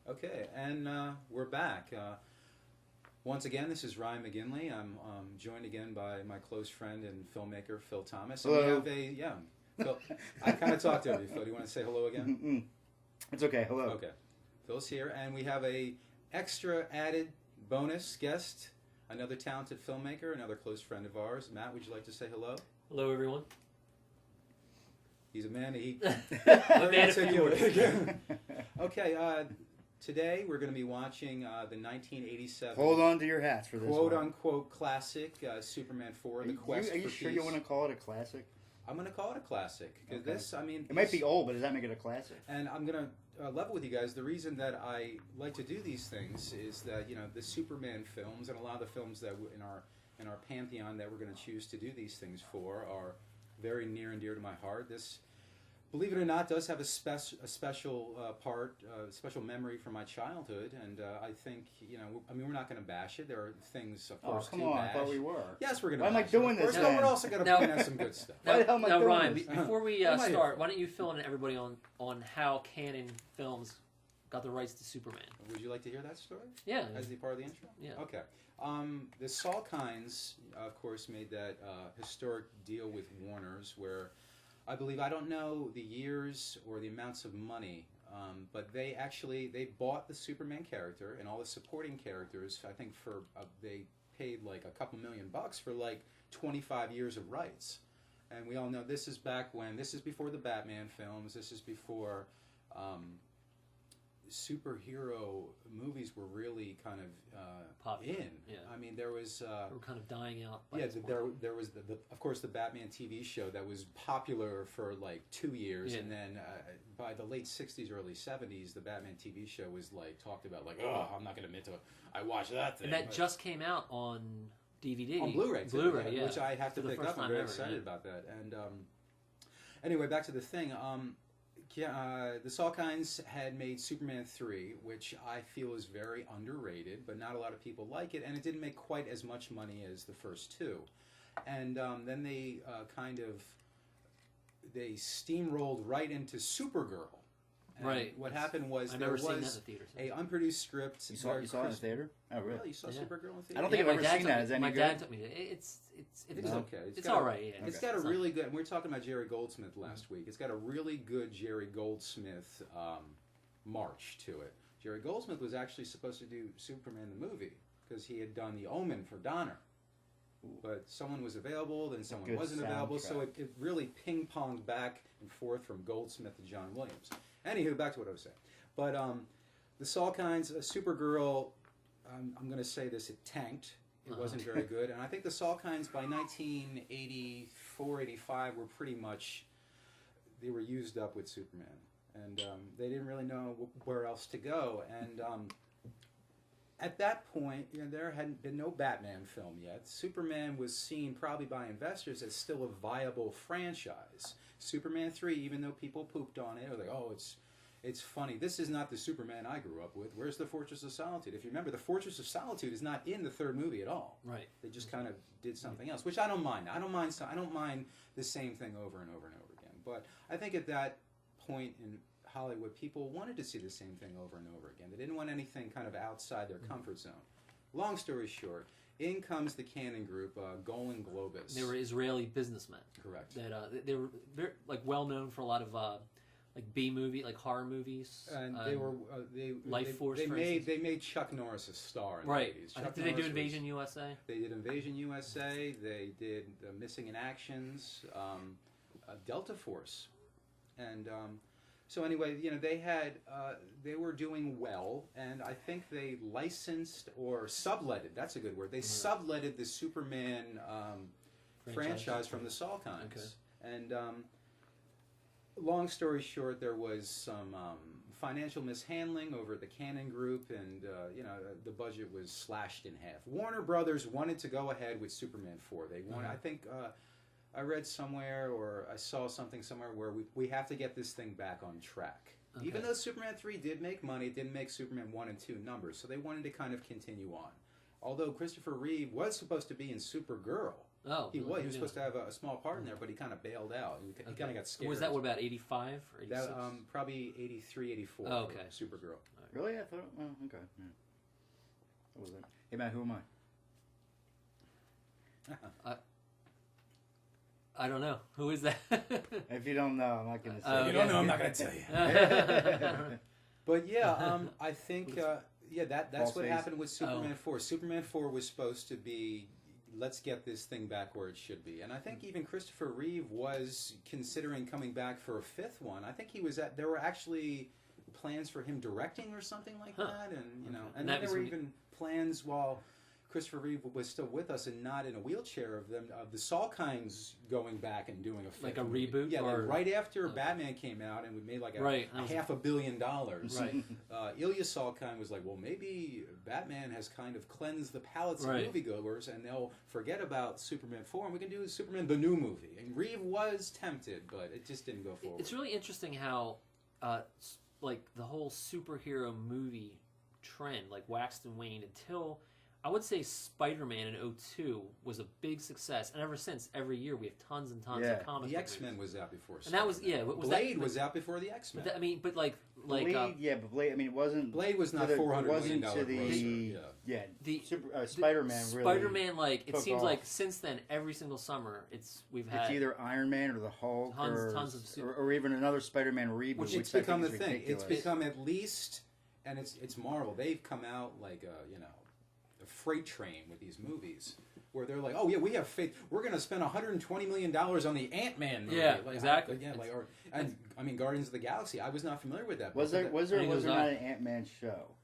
Okay, and we're back. Once again, this is Ryan McGinley. I'm joined again by my close friend and filmmaker, Phil Thomas. And hello. we have Phil, I kind of talked over you, Phil. Do you want to say hello again? Mm-mm. It's okay, hello. Okay. Phil's here, and we have a extra added bonus guest, another talented filmmaker, another close friend of ours. Matt, would you like to say hello? Hello, everyone. He's a man. He A man of few words. Okay, today we're going to be watching the 1987 Hold on to your hats for this quote-unquote classic, Superman 4, The Quest for Are you Peace. sure you want to call it a classic? I'm going to call it a classic, because Okay. this, I mean... It might be old, but does that make it a classic? And I'm going to level with you guys. The reason that I like to do these things is that, you know, the Superman films and a lot of the films that in our pantheon that we're going to choose to do these things for are very near and dear to my heart. This, believe it or not, does have a special special memory from my childhood, and I think, you know, I mean, we're not going to bash it. There are things, of course, come to on, bash. I thought we were. Yes, we're going to Why am I bash doing it, of this course, but then? we're also going to Now- point out some good stuff. Why the hell am I Now, doing Ryan, this? before we What am I start, doing? why don't you fill in everybody on how Canon Films got the rights to Superman? Would you like to hear that story? Yeah. As the part of the intro? Yeah. Okay. The Salkinds, of course, made that historic deal with Warner's where I believe, I don't know the years or the amounts of money, but they bought the Superman character and all the supporting characters, I think they paid like a couple $1 million for like 25 years of rights. And we all know this is before the Batman films, this is before superhero movies were really kind of Popular, in. yeah. I mean, there was We're kind of dying out. by yeah, this point. there was of course the Batman TV show that was popular for like 2 years, Yeah. and then by the late '60s, early '70s, the Batman TV show was like talked about like, oh, I'm not going to admit to it. I watched that thing. And that but- just came out on DVD. on Blu-ray, too, Blu-ray, yeah. which I have to For the pick first up. I'm time very ever, excited yeah. about that. And anyway, back to the thing. The Salkinds had made Superman 3, which I feel is very underrated, but not a lot of people like it, and it didn't make quite as much money as the first two. And then they they steamrolled right into Supergirl. And Right. what happened was I've there never seen that in was the theater. a unproduced script. You saw where it in the Chris- theater? Oh, really? Really? You saw Yeah. Supergirl in the theater? I don't think I've ever my dad seen that. took Is me- any My good? dad took me to it's It's okay. It's all right, yeah. It's Okay. got a It's really good. We were talking about Jerry Goldsmith last week. It's got a really good Jerry Goldsmith march to it. Jerry Goldsmith was actually supposed to do Superman the movie because he had done The Omen for Donner, but someone was available, then someone Good wasn't available, so soundtrack. it really ping-ponged back and forth from Goldsmith to John Williams. Anywho, back to what I was saying. But the Salkinds, Supergirl, I'm going to say this, it tanked. It wasn't very good. And I think the Salkinds by 1984, 85 were pretty much, they were used up with Superman. And they didn't really know where else to go. And at that point, you know, there hadn't been no Batman film yet. Superman was seen probably by investors as still a viable franchise. Superman 3, even though people pooped on it, or like, oh, it's funny. This is not the Superman I grew up with. Where's the Fortress of Solitude? If you remember, the Fortress of Solitude is not in the third movie at all. Right. They just kind of did something else, which I don't mind. I don't mind the same thing over and over and over again. But I think at that point in Hollywood, people wanted to see the same thing over and over again. They didn't want anything kind of outside their comfort zone. Long story short, in comes the Cannon Group, Golan Globus. They were Israeli businessmen. Correct. That they were very, like well known for a lot of like B movie, like horror movies. And they were Life Force, They for made Chuck Norris a star in right. the 80s. I Chuck think, did they do Norris was- Invasion USA? They did Invasion USA. They did Missing in Actions, Delta Force, and so anyway, you know, they were doing well, and I think they licensed or subletted. That's a good word. They subletted the Superman franchise from the Salkinds, Okay. and long story short, there was some financial mishandling over at the Cannon Group, and you know, the budget was slashed in half. Warner Brothers wanted to go ahead with Superman 4. They wanted, I think, I read somewhere or I saw something somewhere where we have to get this thing back on track. Okay. Even though Superman 3 did make money, it didn't make Superman 1 and 2 numbers, so they wanted to kind of continue on. Although Christopher Reeve was supposed to be in Supergirl, Oh, He really? was supposed to have a small part in there, but he kind of bailed out. He kind of got scared. Was that what, about 85 or 86? That, probably 83, 84. Oh, okay. Supergirl. Really? I thought. Oh, okay. Yeah. That was it. Hey, Matt, who am I? I don't know. Who is that? If you don't know, I'm not going to say. If you don't know, I'm not going to tell you. But yeah, I think that's False what face. happened with Superman 4. Superman 4 was supposed to be, let's get this thing back where it should be. And I think even Christopher Reeve was considering coming back for a fifth one. I think there were actually plans for him directing or something like that, and and then there were even plans while Christopher Reeve was still with us and not in a wheelchair of the Salkinds going back and doing a fifth Like a movie. reboot? Yeah, or... like right after Batman came out and we made like a $500 million. Right. Ilya Salkind was like, well, maybe Batman has kind of cleansed the palates of moviegoers and they'll forget about Superman 4 and we can do Superman the new movie. And Reeve was tempted, but it just didn't go forward. It's really interesting how like the whole superhero movie trend like waxed and waned until I would say Spider-Man in 2002 was a big success, and ever since, every year we have tons and tons of comic The book X-Men movies. was out before. And that was Blade was out before the X-Men. But I mean, but like Blade, but Blade. I mean, it wasn't. Blade was not $400 million grosser. Spider-Man. Really, Spider-Man, like it seems off. like since then, every single summer, we've had it's either Iron Man or the Hulk, tons of or even another Spider-Man reboot. Which it's become the thing. It's become at least, and it's Marvel. They've come out like a freight train with these movies where they're like, oh yeah, we have faith. We're going to spend $120 million on the Ant-Man movie. Yeah, exactly. And I mean, Guardians of the Galaxy. I was not familiar with that. Was there not an Ant-Man show?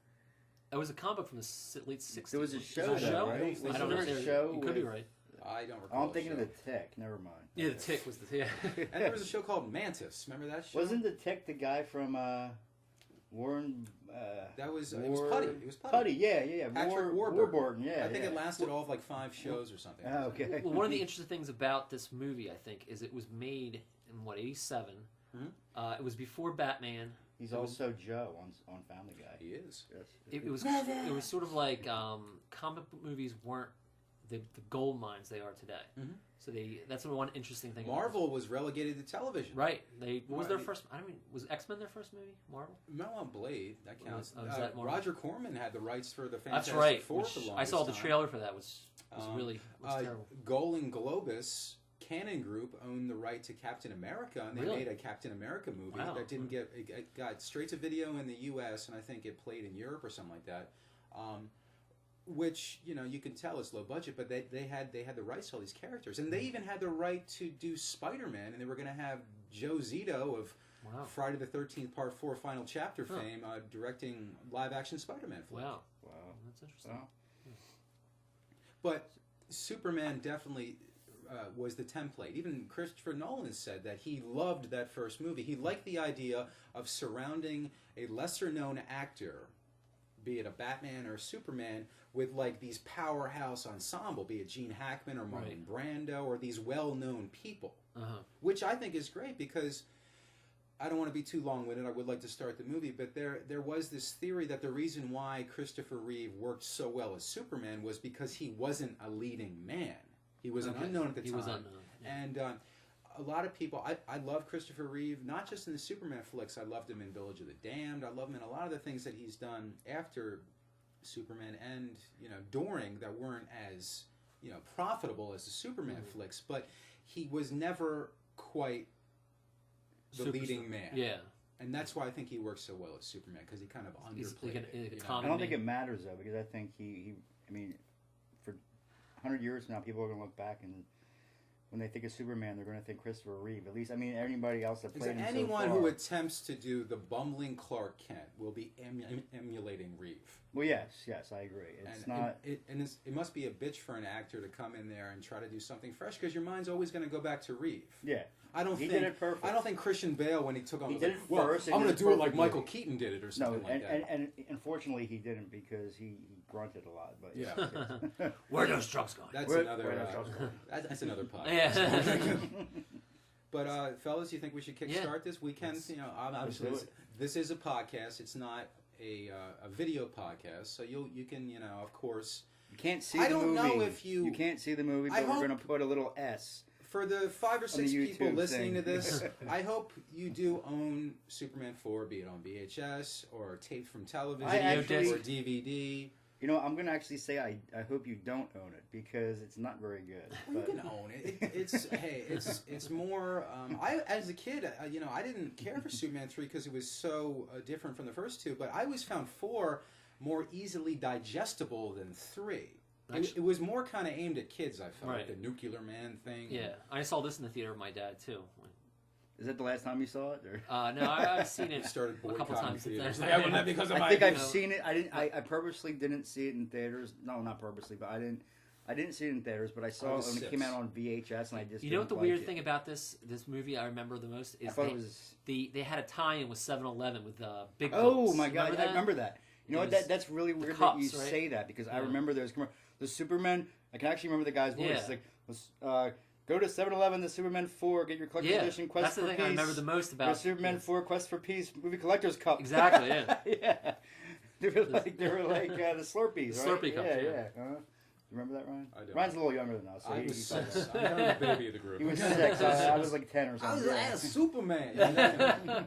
It was a comic from the late 60s. There was a show, right? I don't know. You could be right. I don't recall. I'm thinking of the Tick. Never mind. Yeah, the Tick was the And there was a show called Mantis. Remember that show? Wasn't the Tick the guy from Warren? That was it was Putty. It was Putty. Yeah. Patrick Warburton. Yeah. I think it lasted all of like 5 shows or something. Oh, okay. Well, one of the interesting things about this movie, I think, is it was made in 87. Mm-hmm. It was before Batman. He's also Joe on Family Guy. He is. Yes. It was sort of like comic book movies weren't the gold mines they are today. Mm-hmm. So that's one interesting thing. Marvel was relegated to television. Right. What was their first? I mean, was X-Men their first movie? Marvel? No, Blade. That counts. Was that Marvel? Roger Corman had the rights for the That's Fantastic right. Four for the longest I saw the time. trailer for that. Was really terrible. Golan Globus Canon Group owned the right to Captain America, and they made a Captain America movie that didn't it got straight to video in the U.S. and I think it played in Europe or something like that. Which you can tell it's low budget, but they had the rights to all these characters, and they even had the right to do Spider-Man, and they were going to have Joe Zito of Friday the 13th Part 4 Final Chapter fame directing live-action Spider-Man films. Wow, that's interesting. Wow. But Superman definitely was the template. Even Christopher Nolan said that he loved that first movie. He liked the idea of surrounding a lesser-known actor, be it a Batman or a Superman, with like these powerhouse ensemble, be it Gene Hackman or Marlon Brando or these well-known people, which I think is great because I don't want to be too long-winded. I would like to start the movie, but there was this theory that the reason why Christopher Reeve worked so well as Superman was because he wasn't a leading man. He was an unknown at the time. He was unknown. Yeah. And a lot of people, I love Christopher Reeve, not just in the Superman flicks. I loved him in Village of the Damned. I love him in a lot of the things that he's done after Superman and during that weren't as profitable as the Superman flicks. But he was never quite the leading man. Yeah. And that's why I think he works so well as Superman, because he kind of underplayed it. I don't think it matters though, because I think he I mean, for 100 years now, people are going to look back and when they think of Superman, they're going to think Christopher Reeve. At least, I mean, anybody else that played him anyone so far. who attempts to do the bumbling Clark Kent will be emulating Reeve. Well, yes, I agree. It's not. It must be a bitch for an actor to come in there and try to do something fresh because your mind's always going to go back to Reeve. Yeah. He did it perfect. I don't think Christian Bale, when he took on, he did it well, first. I'm going to do it like Michael Keaton did it or something like that. And unfortunately, he didn't because he grunted a lot. But yeah, where are those trucks going? That's another podcast. Yeah. But fellas, you think we should kickstart this? We can. Obviously, this is a podcast. It's not a video podcast, so you can of course You can't see I the movie. don't know if you can't see the movie, I but we're hope- going to put a little S. For the 5 or 6 the people YouTube listening to thing. this, I hope you do own Superman 4, be it on VHS or taped from television actually- or DVD. You know, I'm going to actually say I hope you don't own it because it's not very good. Well, But you can own it. It's more. I as a kid, I didn't care for Superman 3 because it was so different from the first two. But I always found 4 more easily digestible than 3. It was more kind of aimed at kids. I felt like the Nuclear Man thing. Yeah, I saw this in the theater with my dad too. Is that the last time you saw it? Or? No, I've seen it started a couple boycotting times. theaters. Yeah. Yeah, well, not because of I my- think I've you know. seen it. I purposely didn't see it in theaters. No, not purposely, but I didn't see it in theaters. But I saw it when it came out on VHS, and I just You know what the didn't like weird it. thing about this movie I remember the most is I thought it was. they had a tie-in with 7-Eleven with Big Oh Books. my god, I remember that. You know It what? was That's really weird cups, that you right? say that because I Yeah. remember those the Superman. I can actually remember the guy's voice. Yeah. It's like, let's go to 7-Eleven, the Superman 4, get your collector's edition Quest that's for the thing Peace. I remember the most Your about Superman 4 Quest for Peace movie collector's cup. Exactly, yeah. yeah. They were like the Slurpees, right? Slurpee cups, yeah. Uh-huh. You remember that, Ryan? I don't. Ryan's a little younger than us. So I he was saw that. 6. I'm kind of the baby of the group. He was 6. I was like 10 or I was something. Superman.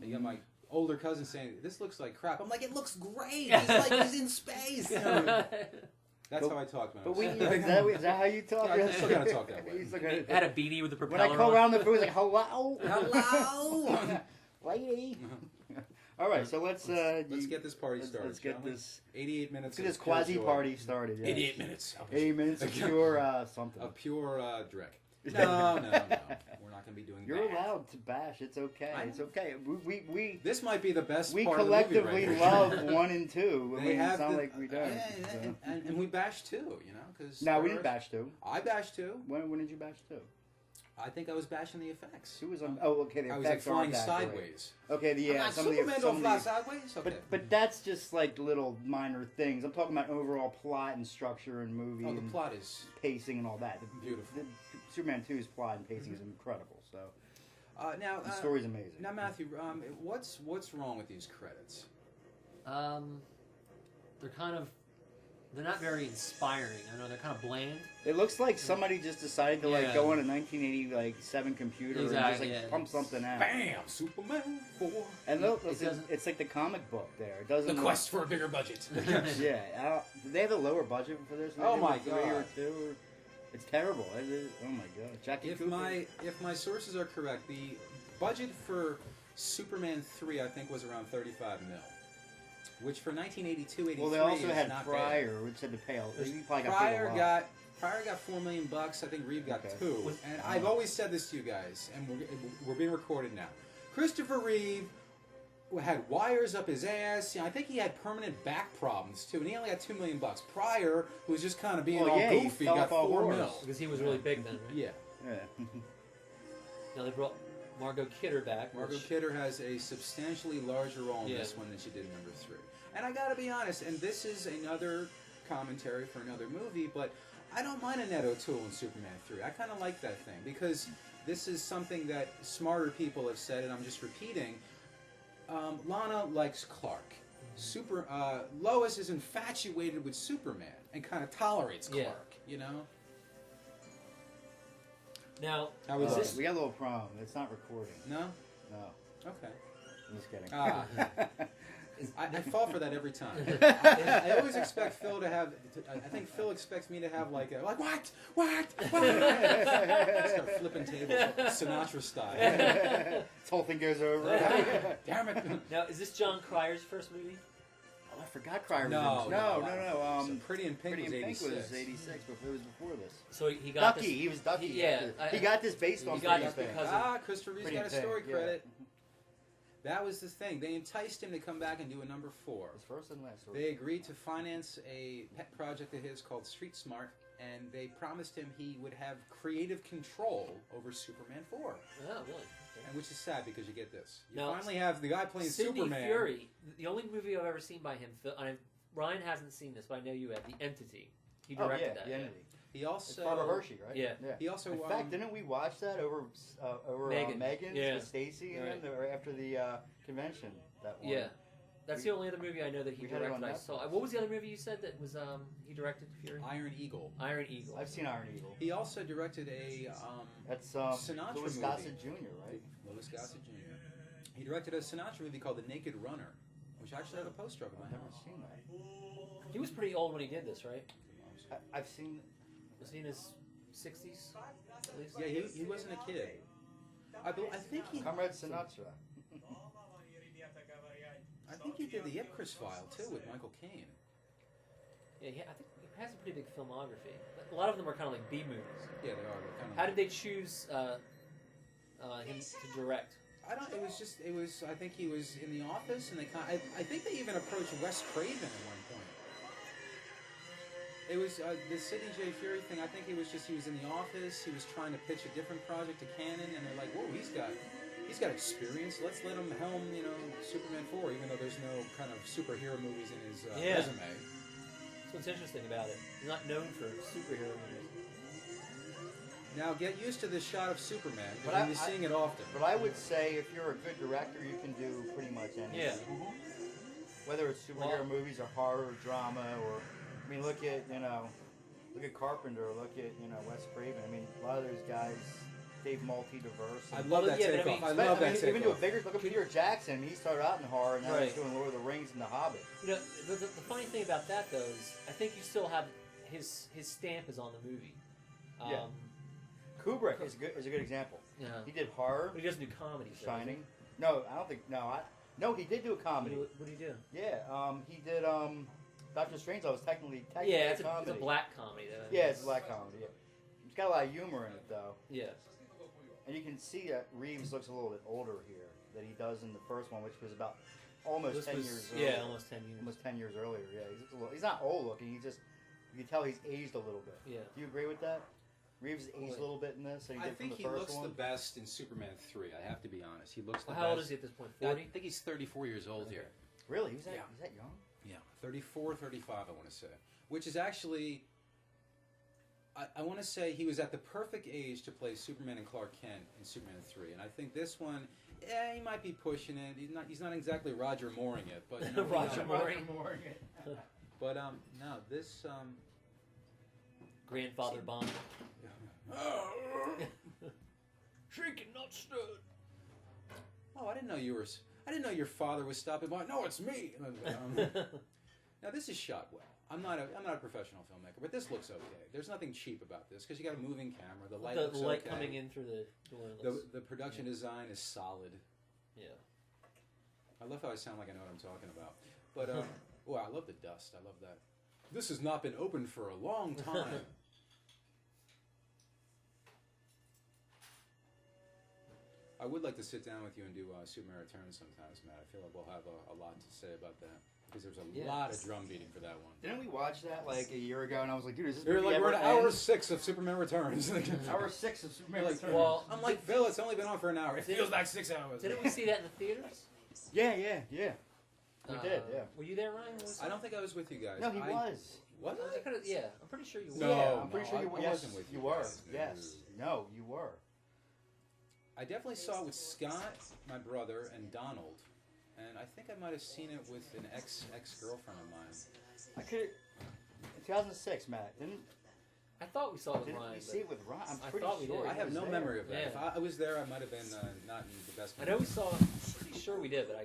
You got my older cousin saying, "This looks like crap." I'm like, "It looks great. He's in space." That's how I talk, man. But is that how you talk? Yeah, I still gotta talk that way. You still gotta- Had a beanie with the when propeller I call on. around the food, it's like, hello? Hello. Lady. All right, so let's get this party started. Let's get shall we? this 88 minutes. let's get this of pure quasi joy. party started. Yeah. 88 minutes. 80 minutes of pure something. Of pure dreck. No. We're not going to be doing You're that. allowed to bash. It's okay. It's okay. We This might be the best we part collectively of the movie right love here. 1 and 2. I They mean, have it's not the- like we don't. Yeah, so. and we bash too, because... No, we didn't bash 2. I bashed too. When did you bash 2? I think I was bashing the effects. Who was on? Oh, okay. The I was like effects aren't flying that great. sideways. Okay, yeah. Some of Superman the, don't some fly of the, sideways? Okay. but that's just like little minor things. I'm talking about overall plot and structure and movie the and plot is pacing and all that. beautiful. The Superman 2's plot and pacing is incredible. So Now, the story's amazing. Now, Matthew, what's wrong with these credits? They're not very inspiring. I know they're kind of bland. It looks like somebody just decided to like Yeah. go on a 1987 computer and just Exactly, like yeah. pump something out. Bam! Superman 4. And look, It doesn't- it's like the comic book there. It doesn't. The quest for a bigger budget. Yeah. Did they have a lower budget for this? Oh Maybe my 3 or God. 2? Or, it's terrible. Oh my god. Jackie If Cooper. my sources are correct, the budget for Superman 3 I think was around 35 mil, which for 1982-83 Well, they also is had not Pryor, which had to pay. He probably got paid Pryor a lot. got $4 million bucks. I think Reeve got Okay. 2. And I've always said this to you guys, and we're being recorded now. Christopher Reeve had wires up his ass. I think he had permanent back problems too, and he only got $2 million bucks. Pryor, who was just kind of being all he goofy, fell got off all 4 wars. mil. Because he was really big then, right? Yeah. Yeah. Now they brought Margot Kidder back. Margot which- Kidder has a substantially larger role in Yeah. this one than she did in number 3. And I gotta be honest, and this is another commentary for another movie, but I don't mind Annette O'Toole in Superman 3. I kind of like that thing, because this is something that smarter people have said, and I'm just repeating. Lana likes Clark. Lois is infatuated with Superman and kind of tolerates Clark, Yeah. you know? Now, How was is this? this? We got a little problem. It's not recording. No? No. Okay. I'm just kidding. Ah. I fall for that every time. I always expect Phil to have. I think Phil expects me to have like what? Start flipping tables, Sinatra style. This whole thing goes over. Damn it! Now, is this John Cryer's first movie? Oh, I forgot Cryer was No, in no. So Pretty in Pink Pretty was in Pink 86. was 86, but it was before this. So he got Ducky, this. he was Ducky. Yeah, he got this based he on got Pretty in this Pink. because- Christopher Reeve's Pretty got a in Pink, story yeah. credit. That was the thing. They enticed him to come back and do a number 4. His first and last. They agreed to finance a pet project of his called Street Smart, and they promised him he would have creative control over Superman 4. Oh, really? Okay. And which is sad because you get this. You Now, finally have the guy playing Sidney Superman. Fury, the only movie I've ever seen by him, Ryan hasn't seen this, but I know you have, The Entity. He directed that. The Entity. He It's also Barbara Hershey, right? Yeah. He also In fact, didn't we watch that over Megan. Megan's Yeah. with Stacy and Right. them, or after the convention that one? Yeah. That's the only other movie I know that he we had it on directed. I saw. Netflix. What was the other movie you said that was he directed? Fury? Iron Eagle. Iron Eagle. I've seen Iron Eagle. He also directed a That's Sinatra Louis movie. Gossett Jr., right? Louis Gossett Jr. He directed a Sinatra movie called The Naked Runner, which I actually have a poster of in my I've never house. seen that. He was pretty old when he did this, right? I've seen. Was he in his 60s at least? Yeah, he wasn't a kid. I think he. Comrade Sinatra. I think he did the Ipcris File too with Michael Caine. Yeah, I think he has a pretty big filmography. A lot of them are kind of like B movies. Yeah, they are. They're kind of. How did they choose him to direct? I don't. It was just. It was. I think he was in the office, and they. I think they even approached Wes Craven at one point. It was the Sidney J. Fury thing. I think he was in the office. He was trying to pitch a different project to Canon, and they're like, "Whoa, he's got experience. Let's let him helm, Superman 4, even though there's no kind of superhero movies in his resume." That's what's interesting about it. He's not known for superhero movies. Now get used to this shot of Superman, But because you're seeing it often. But I would say if you're a good director, you can do pretty much anything. Yeah. Whether it's superhero movies or horror or drama or, I mean, look at Carpenter, look at, Wes Craven. I mean, a lot of those guys, they've multi-diverse. I love that takeoff. I love that Even to a takeoff. bigger, look at Peter Jackson. He started out in horror, and now he's doing Lord of the Rings and The Hobbit. The funny thing about that though is I think you still have his stamp is on the movie. Yeah. Kubrick is a good example. Yeah. He did horror. But he doesn't do comedies. though, does he? Shining. No, I don't think. No, he did do a comedy. What did he do? Yeah, he did. Doctor Strange. Was technically Yeah, a it's comedy. a black comedy though. Yeah, it's a black comedy. Yeah. It's got a lot of humor in it though, Yeah. and you can see that Reeves looks a little bit older here than he does in the first one, which was about almost This 10 was- years. Yeah, earlier. almost 10 years. Almost 10 years earlier. Yeah, he's not old looking. You can tell he's aged a little bit. Yeah. Do you agree with that? Reeves aged a little bit in this. Than he I did from think the he first looks one. the best in Superman 3. I have to be honest. He looks the Well, best. how old is he at this point? I 40? think he's 34 years old here. Really? He's that Yeah. young? Yeah, 34, 35, I want to say. Which is actually, I want to say he was at the perfect age to play Superman and Clark Kent in Superman 3. And I think this one, he might be pushing it. He's not exactly Roger Mooring it. But, Roger Mooring. But, no, this, Grandfather Bond. Shrieking, not stood. Oh, I didn't know your father was stopping by. No, it's me. Now this is shot well. I'm not a professional filmmaker, but this looks okay. There's nothing cheap about this because you got a moving camera. The light looks okay. coming in through the door. The production design is solid. Yeah. I love how I sound like I know what I'm talking about. But I love the dust. I love that. This has not been open for a long time. I would like to sit down with you and do Superman Returns sometimes, Matt. I feel like we'll have a lot to say about that because there's a lot of drum beating for that one. Didn't we watch that like a year ago? And I was like, dude, is this You're movie like, ever we're at hour end? 6 of Superman Returns. Hour 6 of Superman Like, Returns. well, I'm like, Phil, it's only been on for an hour. It feels like 6 hours. Didn't we see that in the theaters? Yeah. We did, yeah. Were you there, Ryan? I don't think I was with you guys. No, he was. Was I? Yeah, I'm pretty sure you were. No, Yeah, I'm pretty sure you I were. Yes, wasn't with you you were. guys. Yes. No, you were. I definitely saw it with Scott, my brother, and Donald. And I think I might have seen it with an ex-girlfriend of mine. I could. 2006, Matt. Didn't I thought we saw it with we Ryan. see it with Ryan? I'm I pretty thought we sure. did. I he have was no there. memory of that. Yeah. If I was there, I might have been not in the best. I know we saw. I'm pretty sure we did, but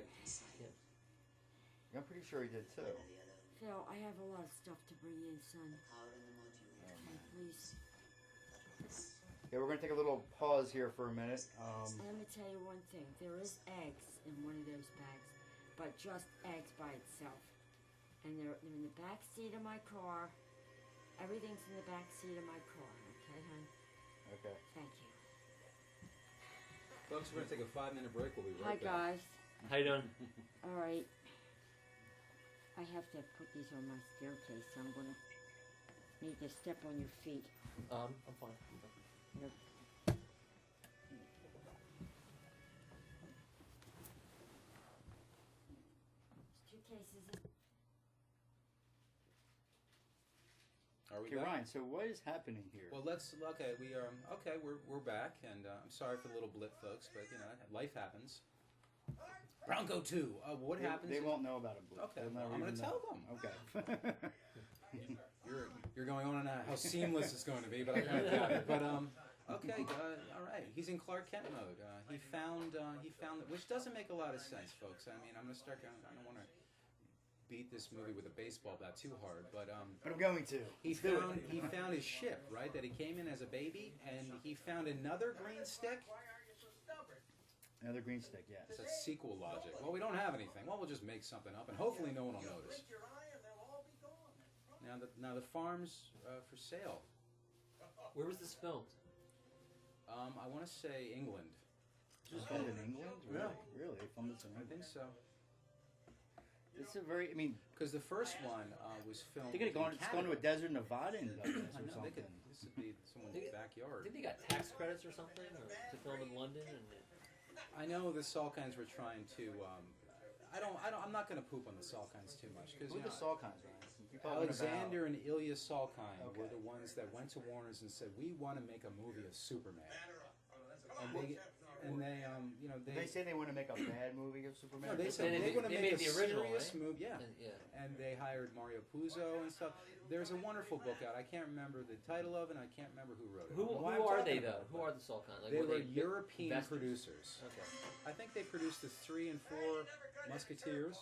I'm pretty sure he did too. Phil, I have a lot of stuff to bring in, son. Please. Yeah, we're gonna take a little pause here for a minute. Let me tell you one thing. There is eggs in one of those bags, but just eggs by itself. And they're in the back seat of my car. Everything's in the back seat of my car. Okay, hon? Okay. Thank you. Folks, we're going to take a 5-minute break. We'll be Hi, right back. guys. how you doing? All right. I have to put these on my staircase, so I'm going to need to step on your feet. I'm fine. There's 2 cases. Are we Okay, back? Ryan. So what is happening here? Well, we're back, and I'm sorry for the little blip, folks, but life happens. Bronco 2. What happens? They won't know about it. Blue. Okay, They'll well, never I'm going even to tell know. them. Okay. You're going on and how seamless it's going to be, but I kind of got it. But okay, all right. He's in Clark Kent mode. He found which doesn't make a lot of sense, folks. I mean, I'm going to start going. I don't want to beat this movie with a baseball bat too hard, but I'm going to. he found his ship, right? That he came in as a baby, and he found another green stick. Another green stick, yes. It's a sequel logic. Well, we don't have anything. Well, we'll just make something up, and hopefully no one will notice. Now the farm's for sale. Where was this filmed? I want to say England. This was filmed in England? Really? Yeah. Really? They filmed this in I England? think so. It's a very, I mean... Because the first one was filmed They could have gone, in it's gone to a desert Nevada and done this I or know, something. this would be someone's They- backyard. I think they got tax credits or something to film in London. And I know the Salkinds were trying to. I'm not going to poop on the Salkinds too much because Who are the Salkinds, Ryan? You probably went Alexander and Ilya Salkind Okay. were the ones that went to Warner's and said, "We want to make a movie of Superman." And they Did they say they want to make a bad movie of Superman? No, they said They they want to made make a the original, serious right? movie. Yeah. yeah. And they hired Mario Puzo and stuff. There's a wonderful book out. I can't remember the title of it, and I can't remember who wrote it. Who Why I'm are talking they about though? it. Who are the Salkinds? Like, They were were European investors? producers. Okay. I think they produced the 3 and 4 Musketeers.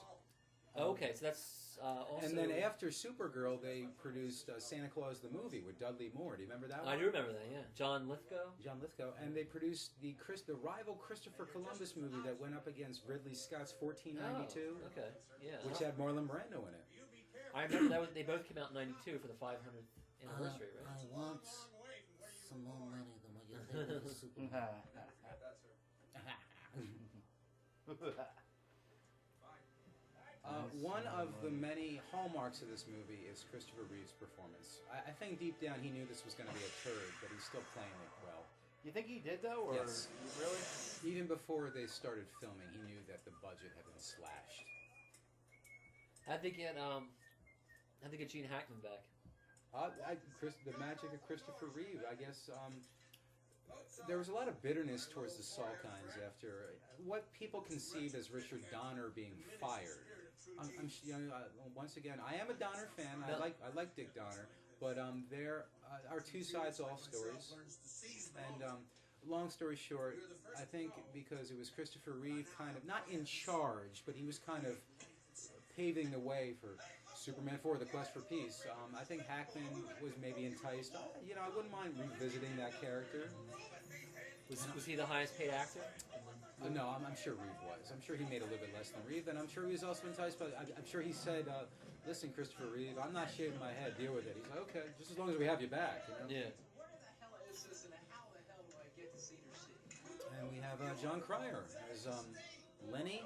Okay, so that's also. And then after Supergirl, they produced Santa Claus the movie with Dudley Moore. Do you remember that one? I do remember that. Yeah, John Lithgow. John Lithgow. And they produced the rival Christopher Columbus movie that went up against Ridley Scott's 1492, Oh, okay. Yeah. which had Marlon Brando in it. I remember that was. They both came out in '92 for the 500th anniversary, right? I want some more money than what you think of Superman. One of the many hallmarks of this movie is Christopher Reeve's performance. I think deep down he knew this was going to be a turd, but he's still playing it well. You think he did, though? Or Yes. Really? Even before they started filming, he knew that the budget had been slashed. How'd they get Gene Hackman back? The magic of Christopher Reeve, I guess. There was a lot of bitterness towards the Salkinds after what people conceived as Richard Donner being fired. Once again, I am a Donner fan. I like Dick Donner, but there are two sides to all stories. And long story short, I think because it was Christopher Reeve kind of not in charge, but he was kind of paving the way for Superman 4: The Quest for Peace. I think Hackman was maybe enticed. I wouldn't mind revisiting that character. Was he the highest paid actor? No, I'm sure Reeve was. I'm sure he made a little bit less than Reeve, and I'm sure he was also enticed. But I'm sure he said, "Listen, Christopher Reeve, I'm not shaving my head. Deal with it." He's like, "Okay, just as long as we have you back." Yeah. And we have John Cryer as Lenny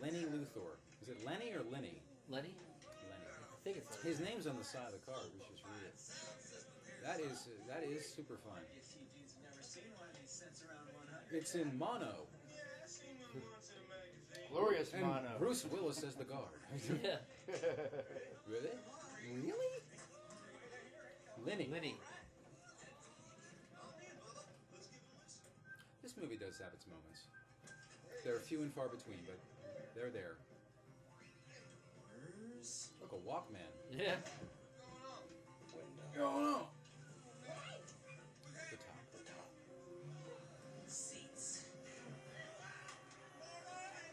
Luthor. Is it Lenny or Lenny? Lenny? Lenny. I think it's Lenny. His name's on the side of the card. We should just read it. That is super fun. It's in mono. Glorious And mono. Bruce Willis as the guard. Yeah. Really? Really? Lenny. Lenny. This movie does have its moments. They're few and far between, but they're there. Look, a Walkman. Yeah. Oh no! The top.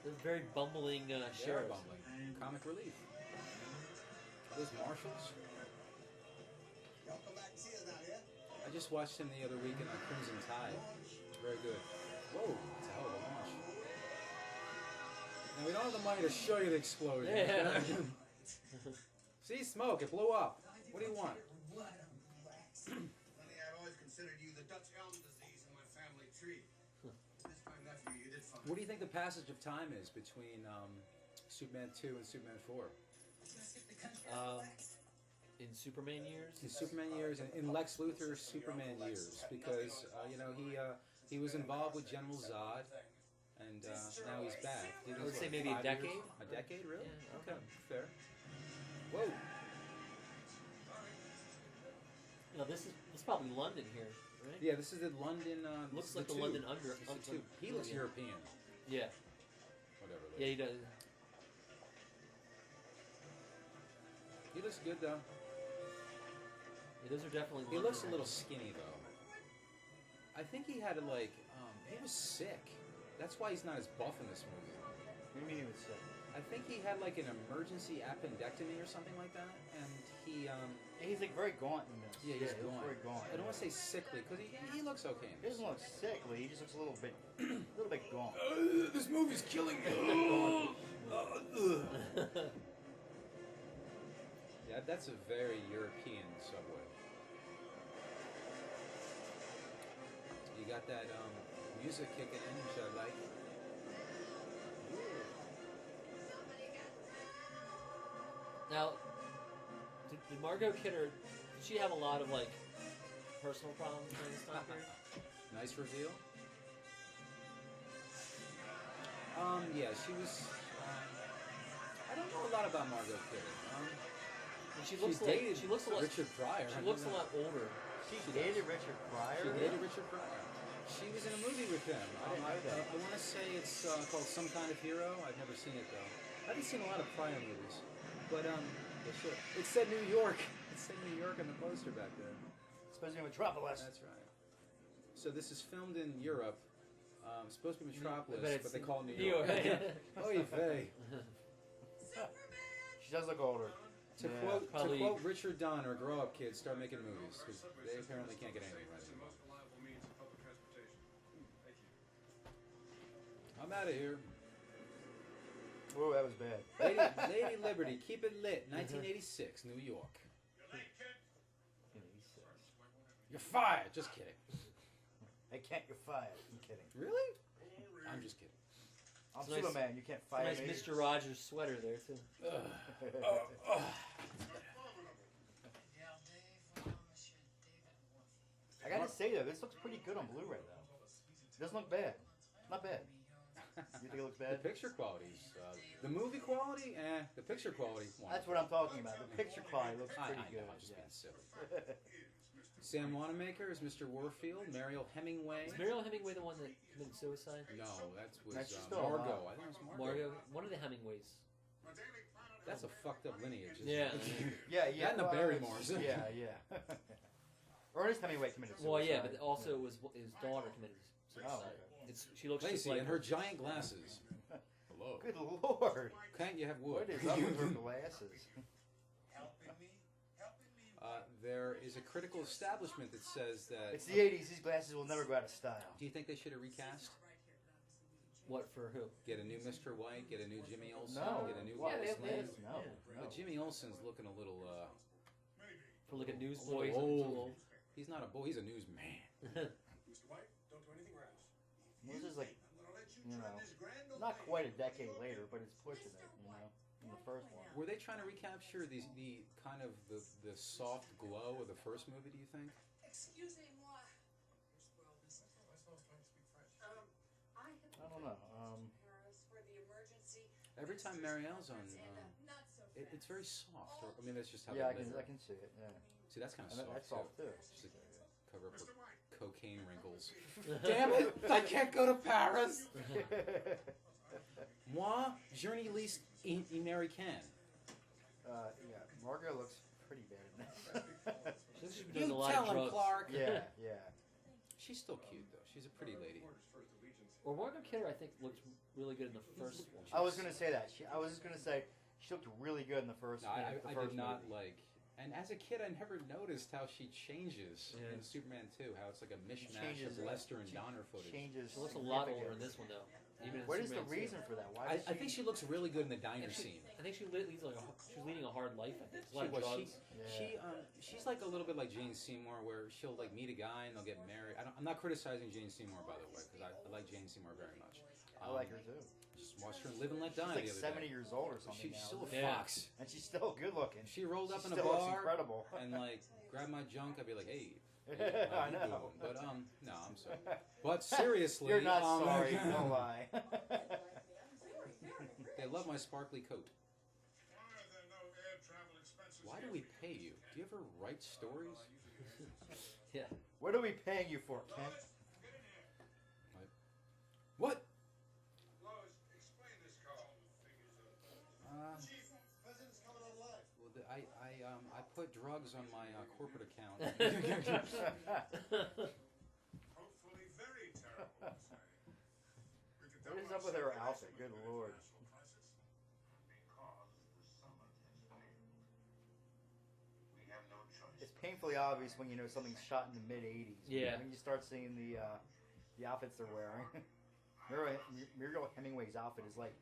They're very bumbling They're sheriffs. bumbling. Comic relief. Those marshals. I just watched him the other week in Crimson Tide. Very good. Whoa, it's a hell of a launch. Now we don't have the money to show you the explosion. Yeah. See, smoke. It blew up. What do you want? I've always considered you the Dutch elm disease in my family tree. This time, nephew, you did fine. What do you think the passage of time is between Superman 2 and Superman 4? In Superman years? In Superman years and in Lex Luthor's Superman years, because he was involved with General Zod, and now he's back. I would say maybe a 5 decade. years? A decade, really? Yeah, Okay, fair. Whoa. This is probably London here, right? Yeah, this is the London. Looks this is like the two. London This is the two. He looks yeah. European. Yeah. whatever. Yeah, he does. He looks good though. Yeah, those are definitely. He looks a little skinny though. I think he had like he was sick. That's why he's not as buff in this movie. What do you mean he was sick? I think he had like an emergency appendectomy or something like that, and he He's like very gaunt in this. yeah, he's he looks gaunt. very gaunt. I don't want to say sickly because he looks okay. In He this. doesn't look sickly. He just looks a little bit gaunt. This movie's killing me. Yeah, that's a very European subway. You got that music kicking in, which I like. Now, did Margot Kidder? Did she have a lot of like personal problems during this time period? Nice reveal. Yeah, she was. I don't know a lot about Margot Kidder. And she She looks dated She looks a lot. Richard Pryor. She looks a lot older. She She dated Richard Pryor. She dated Richard Pryor. She was in a movie with him. I didn't know that. I want to say it's called Some Kind of Hero. I've never seen it though. I haven't seen a lot of Pryor movies, but it said New York. It said New York on the poster back there. Supposed to be Metropolis. That's right. So this is filmed in Europe. Supposed to be Metropolis, But it's but they call it New New York. York. Oy vey. She does look older. To Yeah. quote Probably- quote Richard Donner, grow up kids, start making movies because they apparently can't get anything right It's the anymore. most reliable means of public transportation. Thank you. I'm out of here. Whoa, that was bad. Lady Liberty, keep it lit. 1986, New York. You're fired. Just kidding. Hey, can't you fire? I'm kidding. Really? I'm just kidding. I'm It's nice- Superman. You can't It's a fire nice me. Mr. Rogers sweater there too. I gotta say though, this looks pretty good on Blu-ray though. It doesn't look bad. Not bad. You think it looks The bad? picture quality's the movie quality, the picture quality. That's what I'm talking about. The picture quality looks I pretty know, good. I'm just yeah. being silly. Sam Wanamaker is Mr. Warfield. Mariel Hemingway. Is Mariel Hemingway the one that committed suicide? No, that was No, she's still alive. Margot. I think it was Margot. Margot, one of the Hemingways. That's a fucked up lineage. Isn't Yeah. it? Yeah. That and the well, Barrymores. Yeah, yeah. Ernest Hemingway committed suicide. Well, yeah, but also it was his daughter committed suicide. Oh, okay. She looks just Lacey like and her giant glasses. Hello. Good lord. Can't you have wood? What is up with her glasses? Helping me? There is a critical establishment that says that. It's the 80s. These glasses will never go out of style. Do you think they should have recast? What for who? Get a new Mr. White, get a new Jimmy Olsen, No. get a new Well, Lois they- Lane. No, no. But Jimmy Olsen's looking a little, For like a a newsboy. little he's old. He's not a boy, he's a newsman. Mr. White, don't do anything rash. This is like, I'm gonna let you you tread know, this grand old not lane. quite a decade later, but it's pushing it, you know, in the first one. Were they trying to recapture the kind of the soft glow of the first movie, do you think? Excusez-moi. I suppose trying to speak French. I have I don't know. Paris for the emergency. Every time Marielle's on, Not so it's very soft. Or, I mean, that's just how Yeah, they I live. can see it. Yeah, See, that's kind of and soft, that's soft too. Just to cover up her cocaine wrinkles. Damn it! I can't go to Paris! Moi, je ne lis américain. Yeah, Margot looks pretty bad in this. She looks like she's been doing You a lot tell of him, drugs. Clark. yeah, yeah. She's still cute, though. She's a pretty lady. Or Margot Kidder, I think, looked really good in the first one. I was gonna say that. I was just gonna say she looked really good in the first. No, I the did first not movie. like. And as a kid, I never noticed how she changes Yeah. in Superman 2. How it's like a mishmash changes, of Lester and Donner footage. Changes. She looks a lot older in significantly. this one, though. Even in What is the Superman 2. reason for that? Why? I does think she looks really good in the diner scene. I think she leads like she's leading a hard life. I think a lot of was. drugs. She's like a little bit like Jane Seymour, where she'll like meet a guy and they'll get married. I'm not criticizing Jane Seymour, by the way, because I like Jane Seymour very much. I like her too. Just watched her in Live and Let Die She's like the other 70 day. years old or something She's now. still a Yeah. fox. And she's still good looking. If she rolled up She in a still looks bar incredible. and like grabbed my junk, I'd be like, hey. I how you know. doing? But no, I'm sorry. But seriously, You're not sorry. Don't lie. They love my sparkly coat. Why are there no air travel expenses Why here? do we pay you? Do you ever write stories? Yeah. What are we paying you for, Kent? Lois, get in here. What? Lois, explain this put drugs on my corporate account. Hopefully very terrible, say. What is up with her outfit? Good lord. It's painfully obvious when you know something's shot in the mid '80s. Yeah. When you start seeing the outfits they're wearing. Muriel Hemingway's outfit is like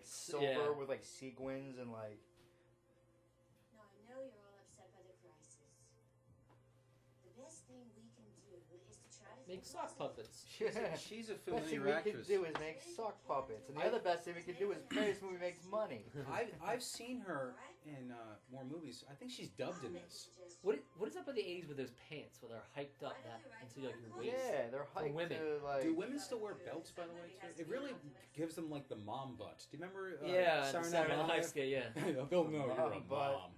silver with like sequins and like. Now I know you're all upset by the crisis. The best thing we can do is to try to Make sock puppets. She's a Best thing familiar we can actress. do is make sock puppets, and the other best thing we can do is pray this movie makes money. I've seen her in more movies. I think she's dubbed in this. What is up with the 80s with those pants where they're hiked up that into like your waist? Yeah, they're hyped women. to like. Do women still wear belts, by the way? Too? It really gives them like the mom butt. Do you remember? Yeah, Saturday Night Live? yeah. They'll know you're a Mom butt. mom.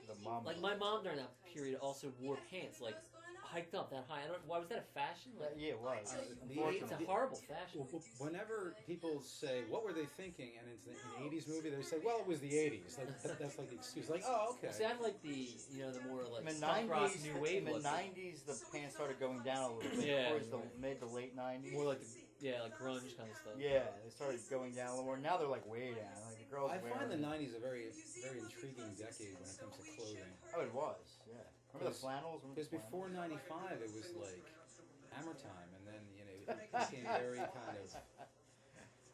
The mom. Like my mom during that period also wore pants like hiked up that high. I don't. Why was that a fashion? Like, Yeah, it was. it's a horrible fashion. Whenever people say, "What were they thinking?" and it's an '80s movie, they say, "Well, it was the '80s." Like that's like the excuse. Like, oh, okay. See, I like the the more like In the punk rock 90s, new wave in the look. 90s, the pants started going down a little bit. Yeah. Towards the mid to late 90s. More like like grunge kind of stuff. Yeah, they started going down a little more. Now they're like way down. Like the girls I wear. find the '90s a very, very intriguing decade when it comes to clothing. Oh, it was. Yeah. Remember the flannels? Because before '95, it was like Hammer Time, and then it became very kind of.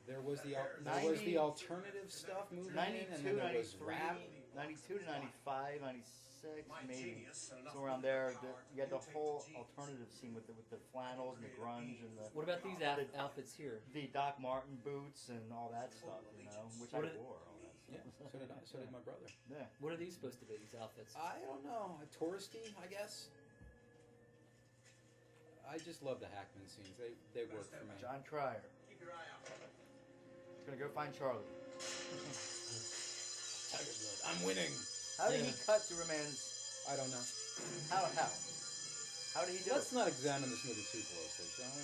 There was the alternative stuff moving in, and then 92, there was 93, rap. 92 to 95, 96, maybe. So around there, you had the whole alternative scene with the flannels and the grunge and What about these outfits here? the Doc Marten boots and all that stuff, which I What are- wore. All that stuff. Yeah, so did I. So did my brother. Yeah. What are these supposed to be? These outfits? I don't know. Touristy, I guess. I just love the Hackman scenes. They work for me. John Trier. Keep your eye out. He's gonna go find Charlie. I'm winning. How did he cut Superman's? I don't know. How? How did he do Let's it? not examine this movie too closely, shall we?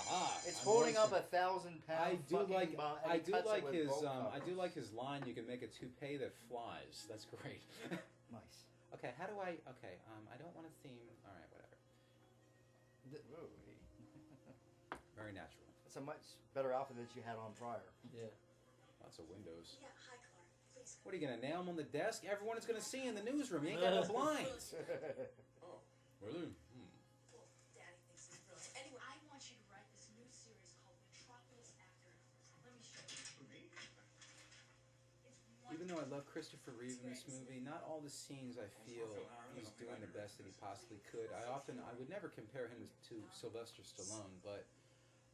Aha! It's I'm holding up watching- 1,000-pound. I do fucking like. bomb, and I he do cuts it like with his. bolt I cutters. do like his line. You can make a toupee that flies. That's great. Nice. Okay. How do I? Okay. I don't want to theme. All right. Whatever. Whoa, Very natural. It's a much better outfit than you had on prior. Yeah. Lots of windows. Yeah, hi Clark. Please What are you gonna nail him on the desk? Everyone is gonna see in the newsroom. You ain't got no blinds. Oh, Really? Well, Daddy thinks he's brilliant. Anyway, I want you to write this new series called Metropolis Actor. Let me show you. me? It's Even though I love Christopher Reeve in this movie, not all the scenes I feel he's doing the best that he possibly could. I would never compare him to Sylvester Stallone, but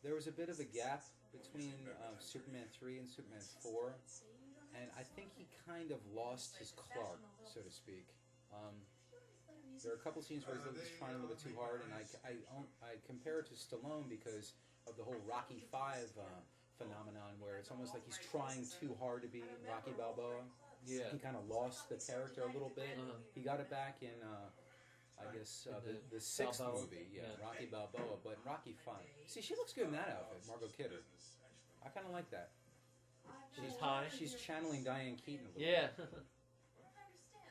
there was a bit of a gap between Superman 3 and Superman 4, and I think he kind of lost his Clark, so to speak. There are a couple scenes where he's trying a little bit too hard, and I compare it to Stallone because of the whole Rocky V phenomenon, where it's almost like he's trying too hard to be Rocky Balboa. Yeah. He kind of lost the character a little bit. Uh-huh. He got it back in, I guess, the sixth Balboa. movie, Yeah. Rocky Balboa, but in Rocky V. See, she looks good in that outfit, Margot Kidder. I kind of like that. She's high. She's channeling Diane Keaton a little Yeah.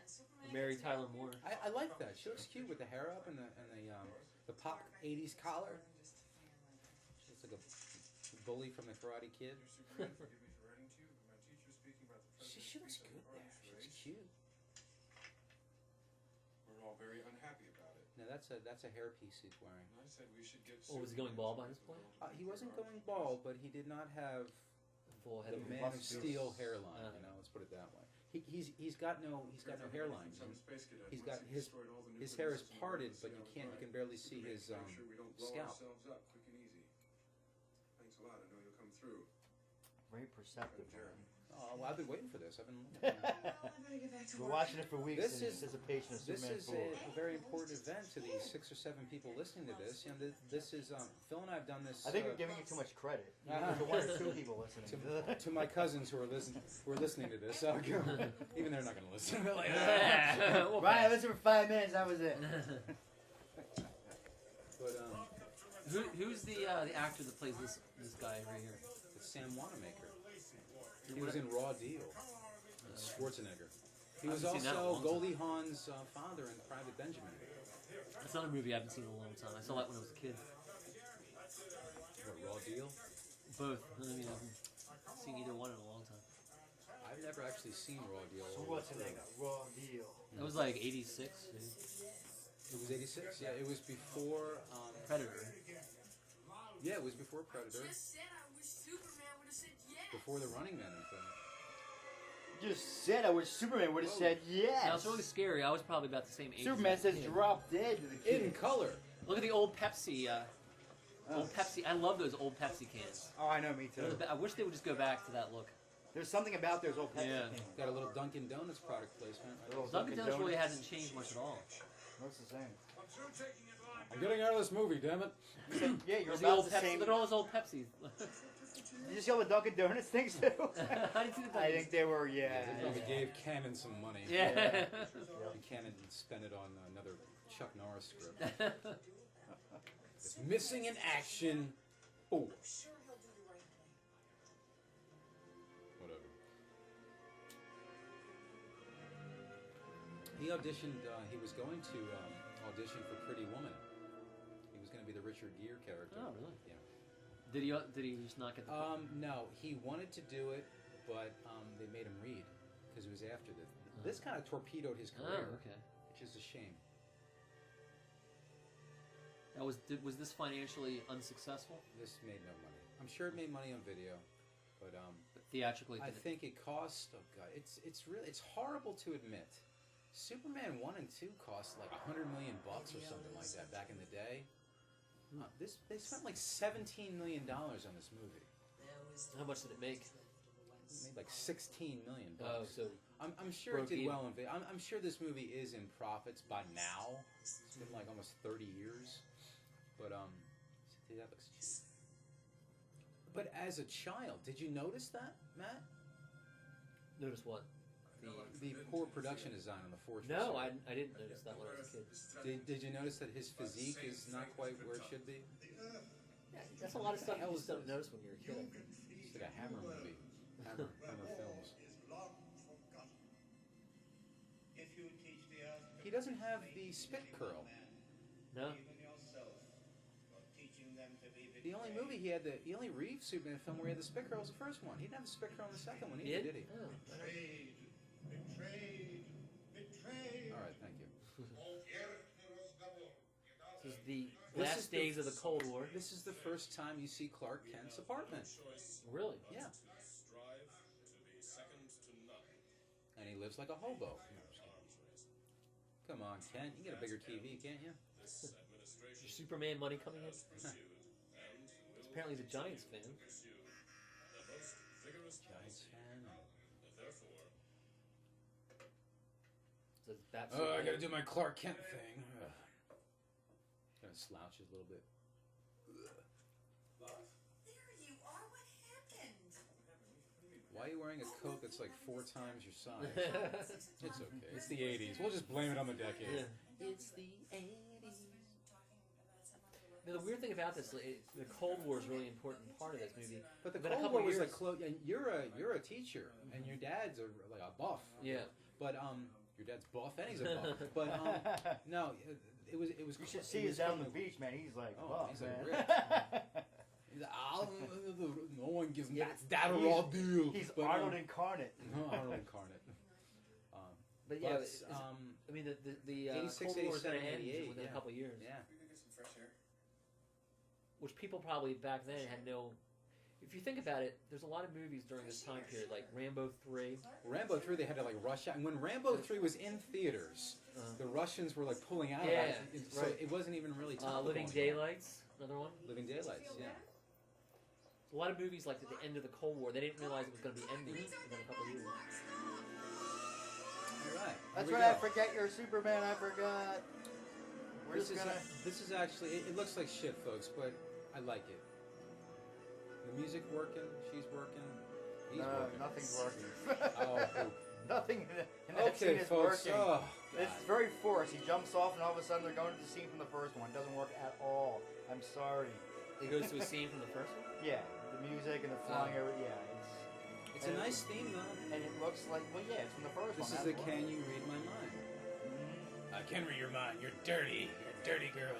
Superman. Mary Tyler Moore. I like that. She looks cute with the hair up and the pop '80s collar. She looks like a bully from the Karate Kid. She looks good there. She looks cute. We're all very unhappy about it. No, that's a hairpiece he's wearing. And I said we should get. Oh, was he going bald by this point? He wasn't going bald, but he did not have Full head the of Man of muscular. Steel hairline. Let's put it that way. He's got no hairline. He's got his hair is parted, but you can barely see his scalp. Quick and easy. Thanks a lot. I know you'll come through. Very perceptive. Man. Oh, well, I've been waiting for this. I've been. We're watching it for weeks This in is- anticipation of This Superman is 4. a very important event to the 6 or 7 people listening to this. This is Phil and I have done this. I think you're giving it too much credit. Uh-huh. To 1 or 2 people listening. to my cousins who are listening to this. Even they're not going to listen. They're like, Well, Right, listen for 5 minutes. That was it. But Who's the actor that plays this guy right here? it's Sam Wanamaker. He was in Raw Deal. Schwarzenegger. He was I haven't seen that in a also long Goldie Hawn's father in Private Benjamin. That's not a movie I haven't seen in a long time. I saw that when I was a kid. What, Raw Deal? Both. I mean, I haven't seen either one in a long time. I've never actually seen Raw Deal. So what's it like a raw deal? That was like 86. It was 86? Yeah, it was before... Predator. Yeah, it was before Predator. Just said I wish Superman would have said yes. Before the Running Man thing. Just said I wish Superman would have said yes. Now, it's really scary. I was probably about the same age. Superman as that says kid. drop dead to the kid. In color. Look at the old Pepsi. Old Pepsi. I love those old Pepsi cans. Oh, I know, me too. I wish they would just go back to that look. There's something about those old Pepsi Yeah. cans. Got a little Dunkin' Donuts product placement. Right? Dunkin' Donuts really hasn't changed much at all. Looks the same. I'm getting out of this movie, damn it. Yeah, you're There's the about old the Pepsi. same. Look at all those old Pepsis. Did you see all the Dunkin' Donuts things too? How do you think I think they were, yeah. They probably gave Cannon some money. Yeah. And Cannon spent it on another Chuck Norris script. It's missing in action 4. Sure, he'll do the right thing. Whatever. He auditioned, he was going to audition for Pretty Woman. He was going to be the Richard Gere character. Oh, really? Yeah. Did he just not get the No, he wanted to do it, but they made him read because it was after this. This kind of torpedoed his career, Oh, okay. which is a shame. Now, was this financially unsuccessful? This made no money. I'm sure it made money on video, but But theatrically, I did it? think it cost. Oh god, it's horrible to admit. Superman 1 and 2 cost like $100 million or something like that back in the day. They spent like $17 million on this movie. How much did it make? It made like $16 million. Oh, so I'm sure it broke did even. well in video. I'm sure this movie is in profits by now. It's been like almost 30 years. But see, that looks cheap. But as a child, did you notice that, Matt? notice what? The poor production design on the Fortress. No, I didn't notice that when I was a kid. Did you notice that his physique is not quite where it should be? Yeah, that's a lot of stuff you just don't notice when you're a kid. I think. It's like a Hammer movie. Hammer films. He doesn't have the spit curl. No. The only movie he had, the only Reeve Superman film where he had the spit curl was the first one. He didn't have the spit curl in the second one either, did he? Oh, All right, thank you. this is the This last is the- days of the Cold War. This is the first time you see Clark Kent's apartment. Really? Yeah. And he lives like a hobo. Come on, Kent. You can get a bigger TV, can't you? Your Superman money coming in? It's apparently the Giants fan. Giants fan. So that's Oh, I gotta do my Clark Kent thing. Ugh. Kind of slouches a little bit. There you are. What happened? Why are you wearing a coat that's like 4 times your size? It's okay. It's the 80s. We'll just blame it on the decade. Yeah. It's the 80s. Now, the weird thing about this, the Cold War is a really important part of this movie. But the But a Cold couple War was like years- and you're a teacher, and your dad's like a buff. Yeah. But your dad's buff and he's a buff. But no, it was. You should see it his was down on from the beach, man. He's like, Oh, buff, he's like man. He's like, no one gives me that a raw deal. He's But, Arnold incarnate. Arnold incarnate. But yeah, But, I mean, the 86, Cold War is going to 87, end 88, within yeah. a couple of years. Yeah. Which people probably back then had no... If you think about it, there's a lot of movies during this time period, like Rambo 3. Rambo 3, they had to like rush out. And when Rambo 3 was in theaters, the Russians were like pulling out Yeah, of it. So right. it wasn't even really topical Living anymore. Daylights, another one. Living Daylights, yeah. A lot of movies like at the end of the Cold War, they didn't realize it was going to be ending within a couple of years. You're right. That's Here we right, I go. forget you're Superman, I forgot. We're This just is, gonna... this is actually, it looks like shit, folks, but I like it. The music working, she's working, he's No, working. nothing's working. Oh, poop. Nothing in that scene Okay, is folks. working. Oh, It's very forced. He jumps off and all of a sudden they're going to the scene from the first one. It doesn't work at all. I'm sorry. It goes to a scene from the first one? Yeah, the music and the flying over. Yeah, It's a nice theme, though. And it looks like, well, yeah, it's from the first This one. is the Can You Read My Mind? I can read your mind. You're dirty. You're a dirty girl.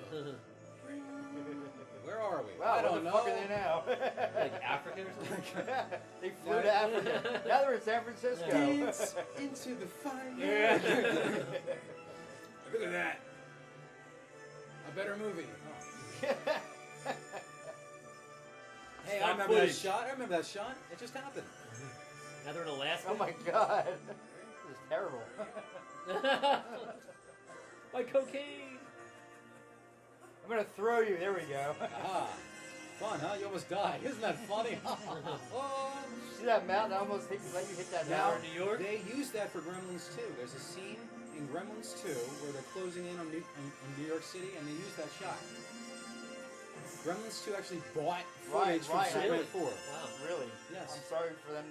Where are we? Wow, I don't where the know. fuck are they now? Like Africa or something? They flew to Africa. Now they're in San Francisco. Dance into the fire. Yeah. Look at that. A better movie. Oh. Hey, I remember that shot. I remember that shot. It just happened. Now they're in Alaska. Oh my god. This is terrible. My cocaine. I'm gonna throw you. There we go. Ah, fun, huh? You almost died. Isn't that funny? Oh. See that mountain? I almost let you hit that Now, mountain. New York? they used that for Gremlins 2. There's a scene in Gremlins 2 where they're closing in on New York City, and they used that shot. Gremlins 2 actually bought footage from right, Superman really? 4. Wow. Really? Yes. I'm sorry for them.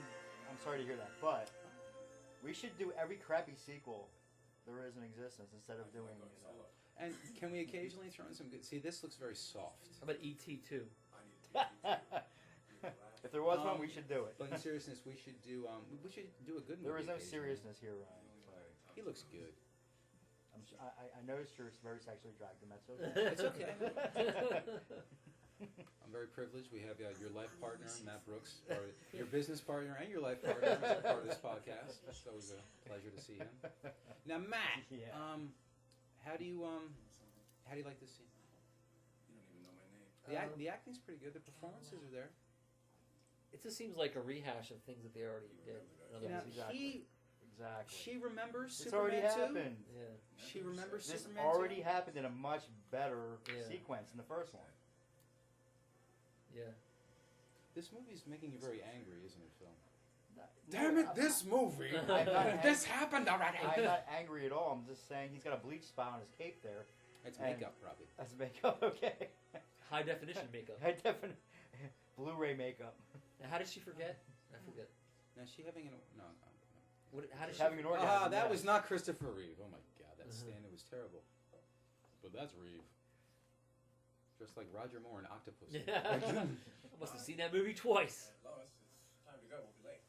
I'm sorry to hear that, but we should do every crappy sequel there is in existence instead of doing. And can we occasionally throw in some good... See, this looks very soft. How about E.T. too? If there was one, we should do it. But in seriousness, we should do a good movie. There is no occasionally. seriousness here, Ryan. He looks good. I noticed you're very sexually attracted. That's okay. It's okay. I'm very privileged. We have your life partner, Matt Brooks, your business partner, and your life partner as a part of this podcast. It's always a pleasure to see him. Now, Matt, Yeah. how do you like this scene? You don't even know my name. The acting's pretty good. The performances are there. It just seems like a rehash of things that they already did. In other Now, movies. Exactly. she remembers It's Superman already 2. happened. Yeah. She remembers This Superman already 2. happened in a much better Yeah. sequence in the first one. Yeah. This movie's making you very angry, isn't it, Phil? Damn it, this movie! This happened already! I'm not angry at all. I'm just saying he's got a bleach spot on his cape there. It's And- makeup, probably. That's makeup, okay. High definition makeup. I definitely Blu-ray makeup. Now, how did she forget? I forget. Now, is she having an... No. How did She's she? having an orgasm. Ah, that yeah. was not Christopher Reeve. Oh my God, that stand-in was terrible. But that's Reeve. Just like Roger Moore in Octopus. I must have seen that movie twice. Lois, it's time to go. We'll be late.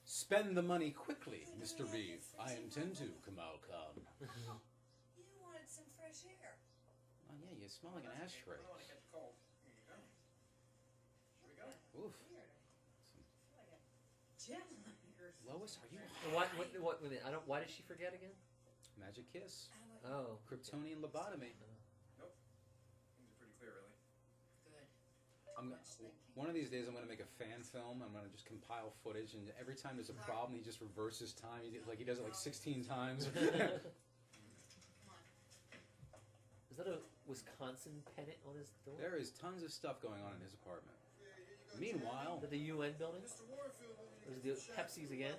Spend the money quickly, Mr. Reeve. I intend to, Kamal Khan. You wanted some fresh air. Oh yeah, you smell like an ashtray. I don't want to catch a cold. Here you go. Here we go. Oof. Lois, are you What? Wait a minute. I don't. Why did she forget again? Magic kiss? Oh. Kryptonian lobotomy. Nope. Things are pretty clear, really. One of these days I'm going to make a fan film. I'm going to just compile footage, and every time there's a problem, he just reverses time. He does it like 16 times. Is that a Wisconsin pennant on his door? There is tons of stuff going on in his apartment. Meanwhile, Is that the UN building? Or is it the Pepsi's again?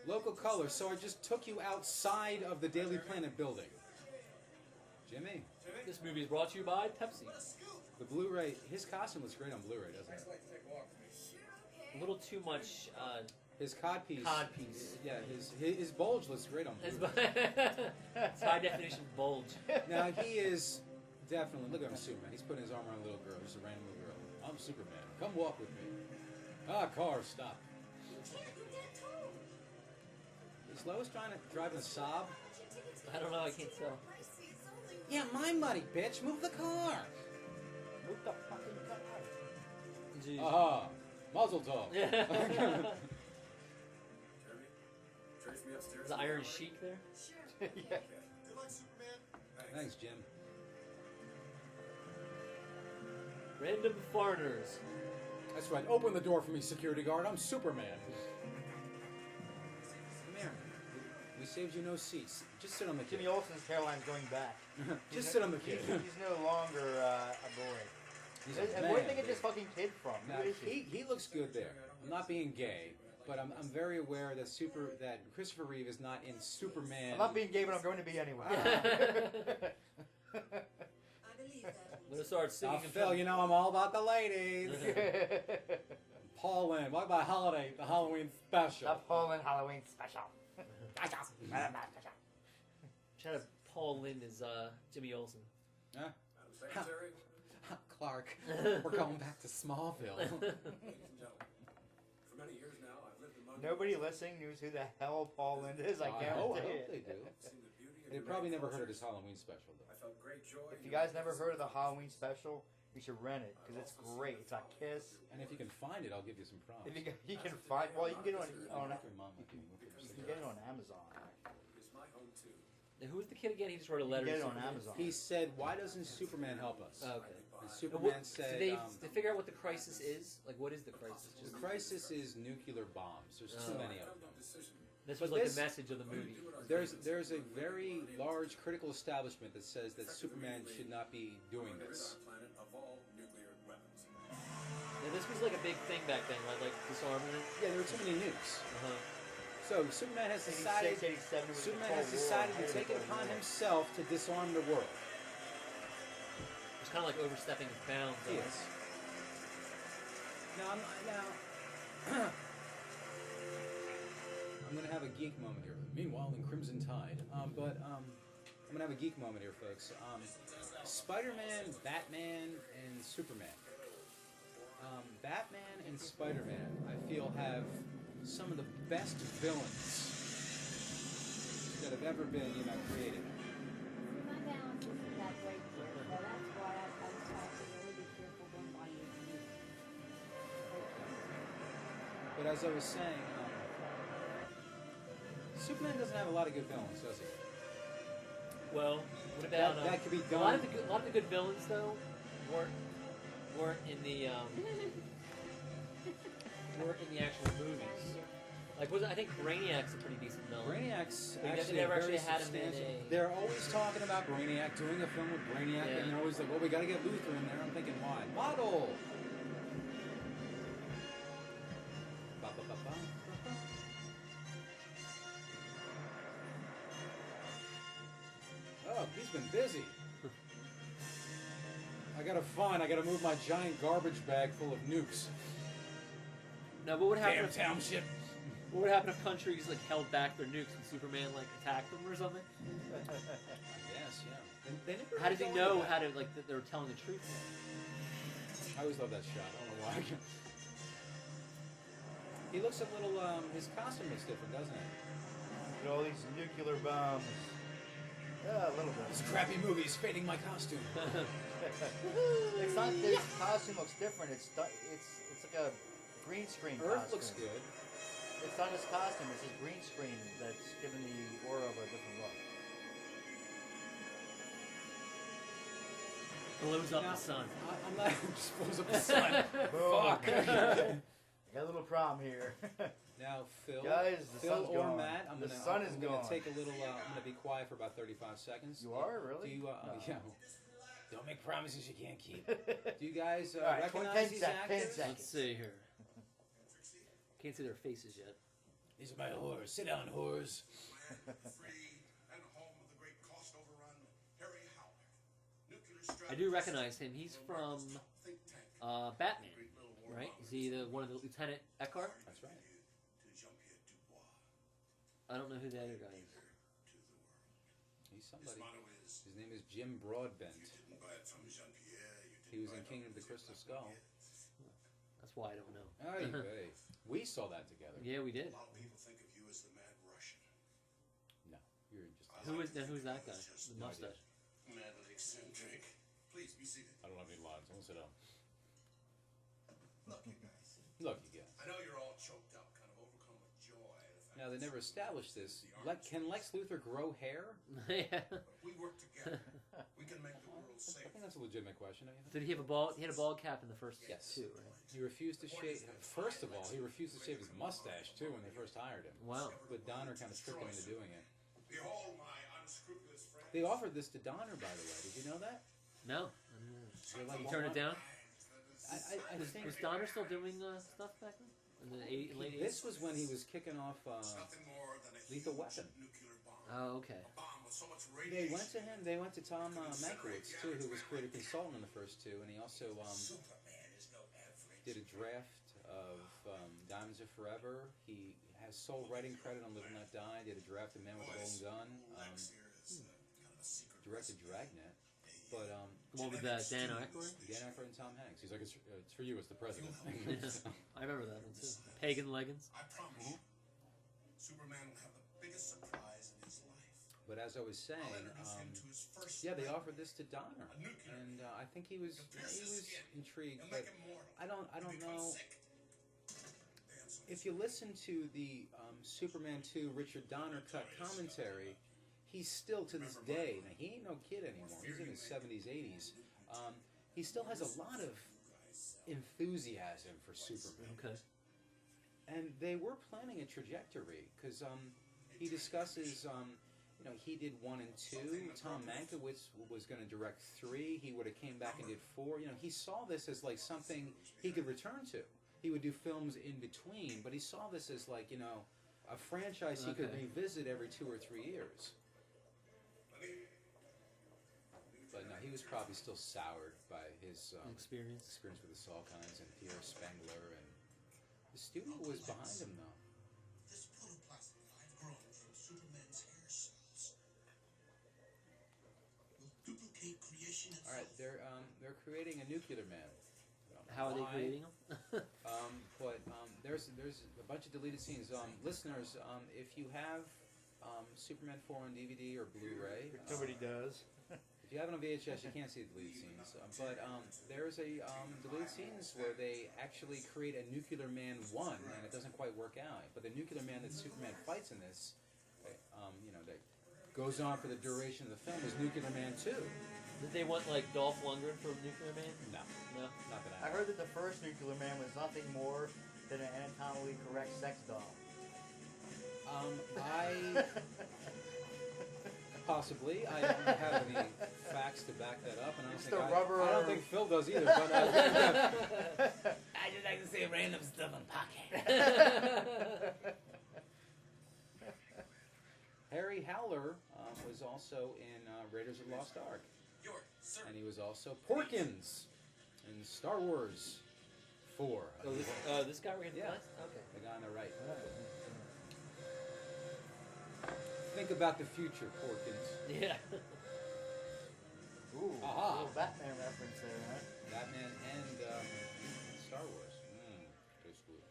local color. So I just took you outside of the Daily Planet building. Jimmy, This movie is brought to you by Pepsi. the Blu-ray, his costume looks great on Blu-ray, doesn't I'd it? like to take a walk with me. A little too much. His codpiece. Codpiece. Yeah, his bulge looks great on It's Blu-ray. it's high definition bulge. Now he is definitely, look at him, Superman. He's putting his arm around a little girl, just a random little girl. I'm Superman. Come walk with me. Ah, car, stop. Is Lois trying to drive a Saab? I don't know. I can't tell. Yeah, my money, bitch. Move the car. Move the fucking car. Jeez. Aha. Muzzle tov. Yeah. Jeremy, trace me upstairs. The Iron Sheik there. Yeah. Good luck, Superman. Thanks, Jim. Random foreigners. That's right. Open the door for me, security guard. I'm Superman. Come here. We saved you no seats. Just sit on the kid. Jimmy Olsen's hairline's going back. Just sit on the kid. He's no longer a boy. He's a And where do you man. think it's this fucking kid from? Now, Who is he looks good there. I'm not being gay, but I'm very aware that Christopher Reeve is not in Superman. I'm not being gay, but I'm going to be anyway. I believe that. I'm gonna start singing. Now, Phil, you know I'm all about the ladies. Paul Lynn, what about Holiday, the Halloween special? The Poland Halloween special. Try to Paul Lynn is Jimmy Olsen. Huh? Secretary. Clark. We're going back to Smallville. Ladies and gentlemen, for many years now, I've lived among Nobody listening knows who the hell Paul Lynde is. I I guarantee hope it. they do. seen the beauty of They united probably never heard of cultures. his Halloween special, though. I felt great joy. If you guys never heard of the Halloween special, you should rent it because it's great. It's got Kiss. And if you can find it, I'll give you some props. If you can find, well, you can get it on Your mom might be looking for you some- can get it on Amazon. It's my home too. And who was the kid again? He just wrote a You letter. can get to it on Superman. Amazon. He said, "Why doesn't Superman help us?" Oh, okay. And And Superman what- said, did they figure out what the crisis is? Like, what is the crisis? "The crisis is nuclear bombs. There's too Oh. many of them." This But was like this- the message of the movie. There's a very large critical establishment that says that Superman should not be doing this. Planet of all nuclear weapons. Yeah, this was like a big thing back then, right? Like disarmament. Yeah, there were too many nukes. Uh-huh. So Superman has decided. 86, 87 was the Superman Cold has War. decided to Height of the take it Cold upon War. himself to disarm the world. It's kind of like overstepping his bounds. He is. Now, I'm gonna have a geek moment here. Meanwhile, in Crimson Tide, I'm gonna have a geek moment here, folks. Spider-Man, Batman, and Superman. Batman and Spider-Man, I feel, have some of the best villains that have ever been, created. My balance isn't that great here, so that's why I was trying to really be careful when buying music. But as I was saying, Superman doesn't have a lot of good villains, does he? Well, what about That could be a lot of done. the good villains though weren't in the actual movies. Like, I think Brainiac's a pretty decent villain. Brainiac's They actually never a very actually had him in substantial. a- They're always talking about Brainiac, doing a film with Brainiac, Yeah. and they're always like, "Well, we got to get Luthor in there." I'm thinking, why? Model. Ba, ba, ba, ba, ba, ba. Oh, he's been busy. I gotta move my giant garbage bag full of nukes. Now, what would happen? Damn If, township. what would happen if countries like held back their nukes and Superman like attacked them or something? Yes, yeah. They never How did he go into know that. how to like that they were telling the truth? I always love that shot. I don't know why. He looks a little. His costume looks different, doesn't it? Look at all these nuclear bombs. Yeah, a little bit. This crappy movie is fading my costume. It's not. This costume looks different. It's like a green screen Earth costume. looks good. It's not his costume. It's his green screen that's giving the aura of a different look. Blows up Now, the sun. I'm not. Just blows up the sun. Fuck. Fuck. Got a little problem here. Now, Phil. Guys, the Phil sun's or gone. Matt, I'm The gonna. sun I'm is gonna gone. take a little. I'm gonna be quiet for about 35 seconds. You are really? Do you? No. Yeah. Don't make promises you can't keep. Do you guys All right, recognize 10 these sec- 10 actors? seconds. Let's see here. Can't see their faces yet. These are my whores. Sit down, whores. Free and home of the great cost overrun, Harry Howard. Nuclear I do recognize him. He's from think tank. Batman, Great little war right? bombers. Is he the one of the Lieutenant Eckhart? That's right. To Jean-Pierre Dubois, I don't know who the other guy is. to the world. He's His somebody. motto is, His name is Jim Broadbent. you didn't buy it from Jean-Pierre, you didn't He was buy in it King from of the Crystal Skull. That's why I don't know. Ay, vey. We saw that together. Yeah, we did. A lot of people think of you as the mad Russian. No, you're just. Who's that guy? The mustache. Madly eccentric. Please be seated. I don't have any lines. I won't sit down. Look, you guys. Look, you guys. I know you're all choked up, kind of overcome with joy. The fact Now they that never established this. Can Lex Luthor grow hair? Yeah. we work together. We can make the world I safe. think that's a legitimate question. Don't you think? Did he have a bald? He had a bald cap in the first Yes. two, right? He refused to shave. First of all, he refused to shave his mustache too when they first hired him. Wow. But Donner kind of tricked him into doing it. Behold my unscrupulous friends. They offered this to Donner, by the way. Did you know that? No. They're like, He turned it down. I Was think Donner still doing stuff back then? In the late 80s? this was when he was kicking off Nothing more than a Lethal huge Weapon. nuclear bomb. Oh, okay. A bomb with so much They radiation. went to him. They went to Tom Mankiewicz too, who was creative consultant in the first two, and he also Superman is no average. did a draft of Diamonds Are Forever. He has sole writing credit on Live and Let Die. Did a draft of Man with a Golden Gun. Lex here is kind of a secret Directed recipe. Dragnet. A But The one with Dan Aykroyd? Dan Aykroyd and Tom Hanks. He's like, it's for you, it's the president. I remember that one too. Pagan Leggings. I promise you, Superman will have the biggest surprise in his life. But as I was saying, I'll introduce him to his first yeah, they friend, offered this to Donner, a nuclear and I think he was intrigued. He'll But make him mortal. I don't He'll become know. sick. If you listen to the Superman 2 Richard Donner cut commentary, he's still to this day. Now he ain't no kid anymore. He's in his 70s, 80s. He still has a lot of enthusiasm for Superman. Okay. And they were planning a trajectory because he discusses, he did 1 and 2. Tom Mankiewicz was going to direct 3. He would have came back and did 4. He saw this as like something he could return to. He would do films in between, but he saw this as like, a franchise he could revisit every 2 or 3 years. But no, he was probably still soured by his experience with the Salkinds and Pierre Spengler, and the studio was behind him though. This protoplasm I've grown from Superman's hair cells will duplicate creation itself. All right, they're creating a nuclear man. How are they creating them? But there's a bunch of deleted scenes. Listeners, if you have Superman 4 on DVD or Blu-ray, Nobody does. if you have it on VHS, you can't see the deleted scenes. But there's a deleted scenes where they actually create a Nuclear Man 1, and it doesn't quite work out. But the Nuclear Man that Superman fights in this, that goes on for the duration of the film, is Nuclear Man 2. Did they want like Dolph Lundgren from Nuclear Man? No, No. not that I heard that the first Nuclear Man was nothing more than an anatomically correct sex doll. Possibly. I don't have any facts to back that up, and I don't think Phil does either. But I just like to say random stuff on podcast. Harry Howler was also in Raiders of the Lost Ark, and he was also Porkins in Star Wars 4. This guy right here? Yeah. Okay. The guy on the right. Think about the future, Porkins. Yeah. Ooh, Aha. little Batman reference there, huh? Batman and Star Wars. Tastes good.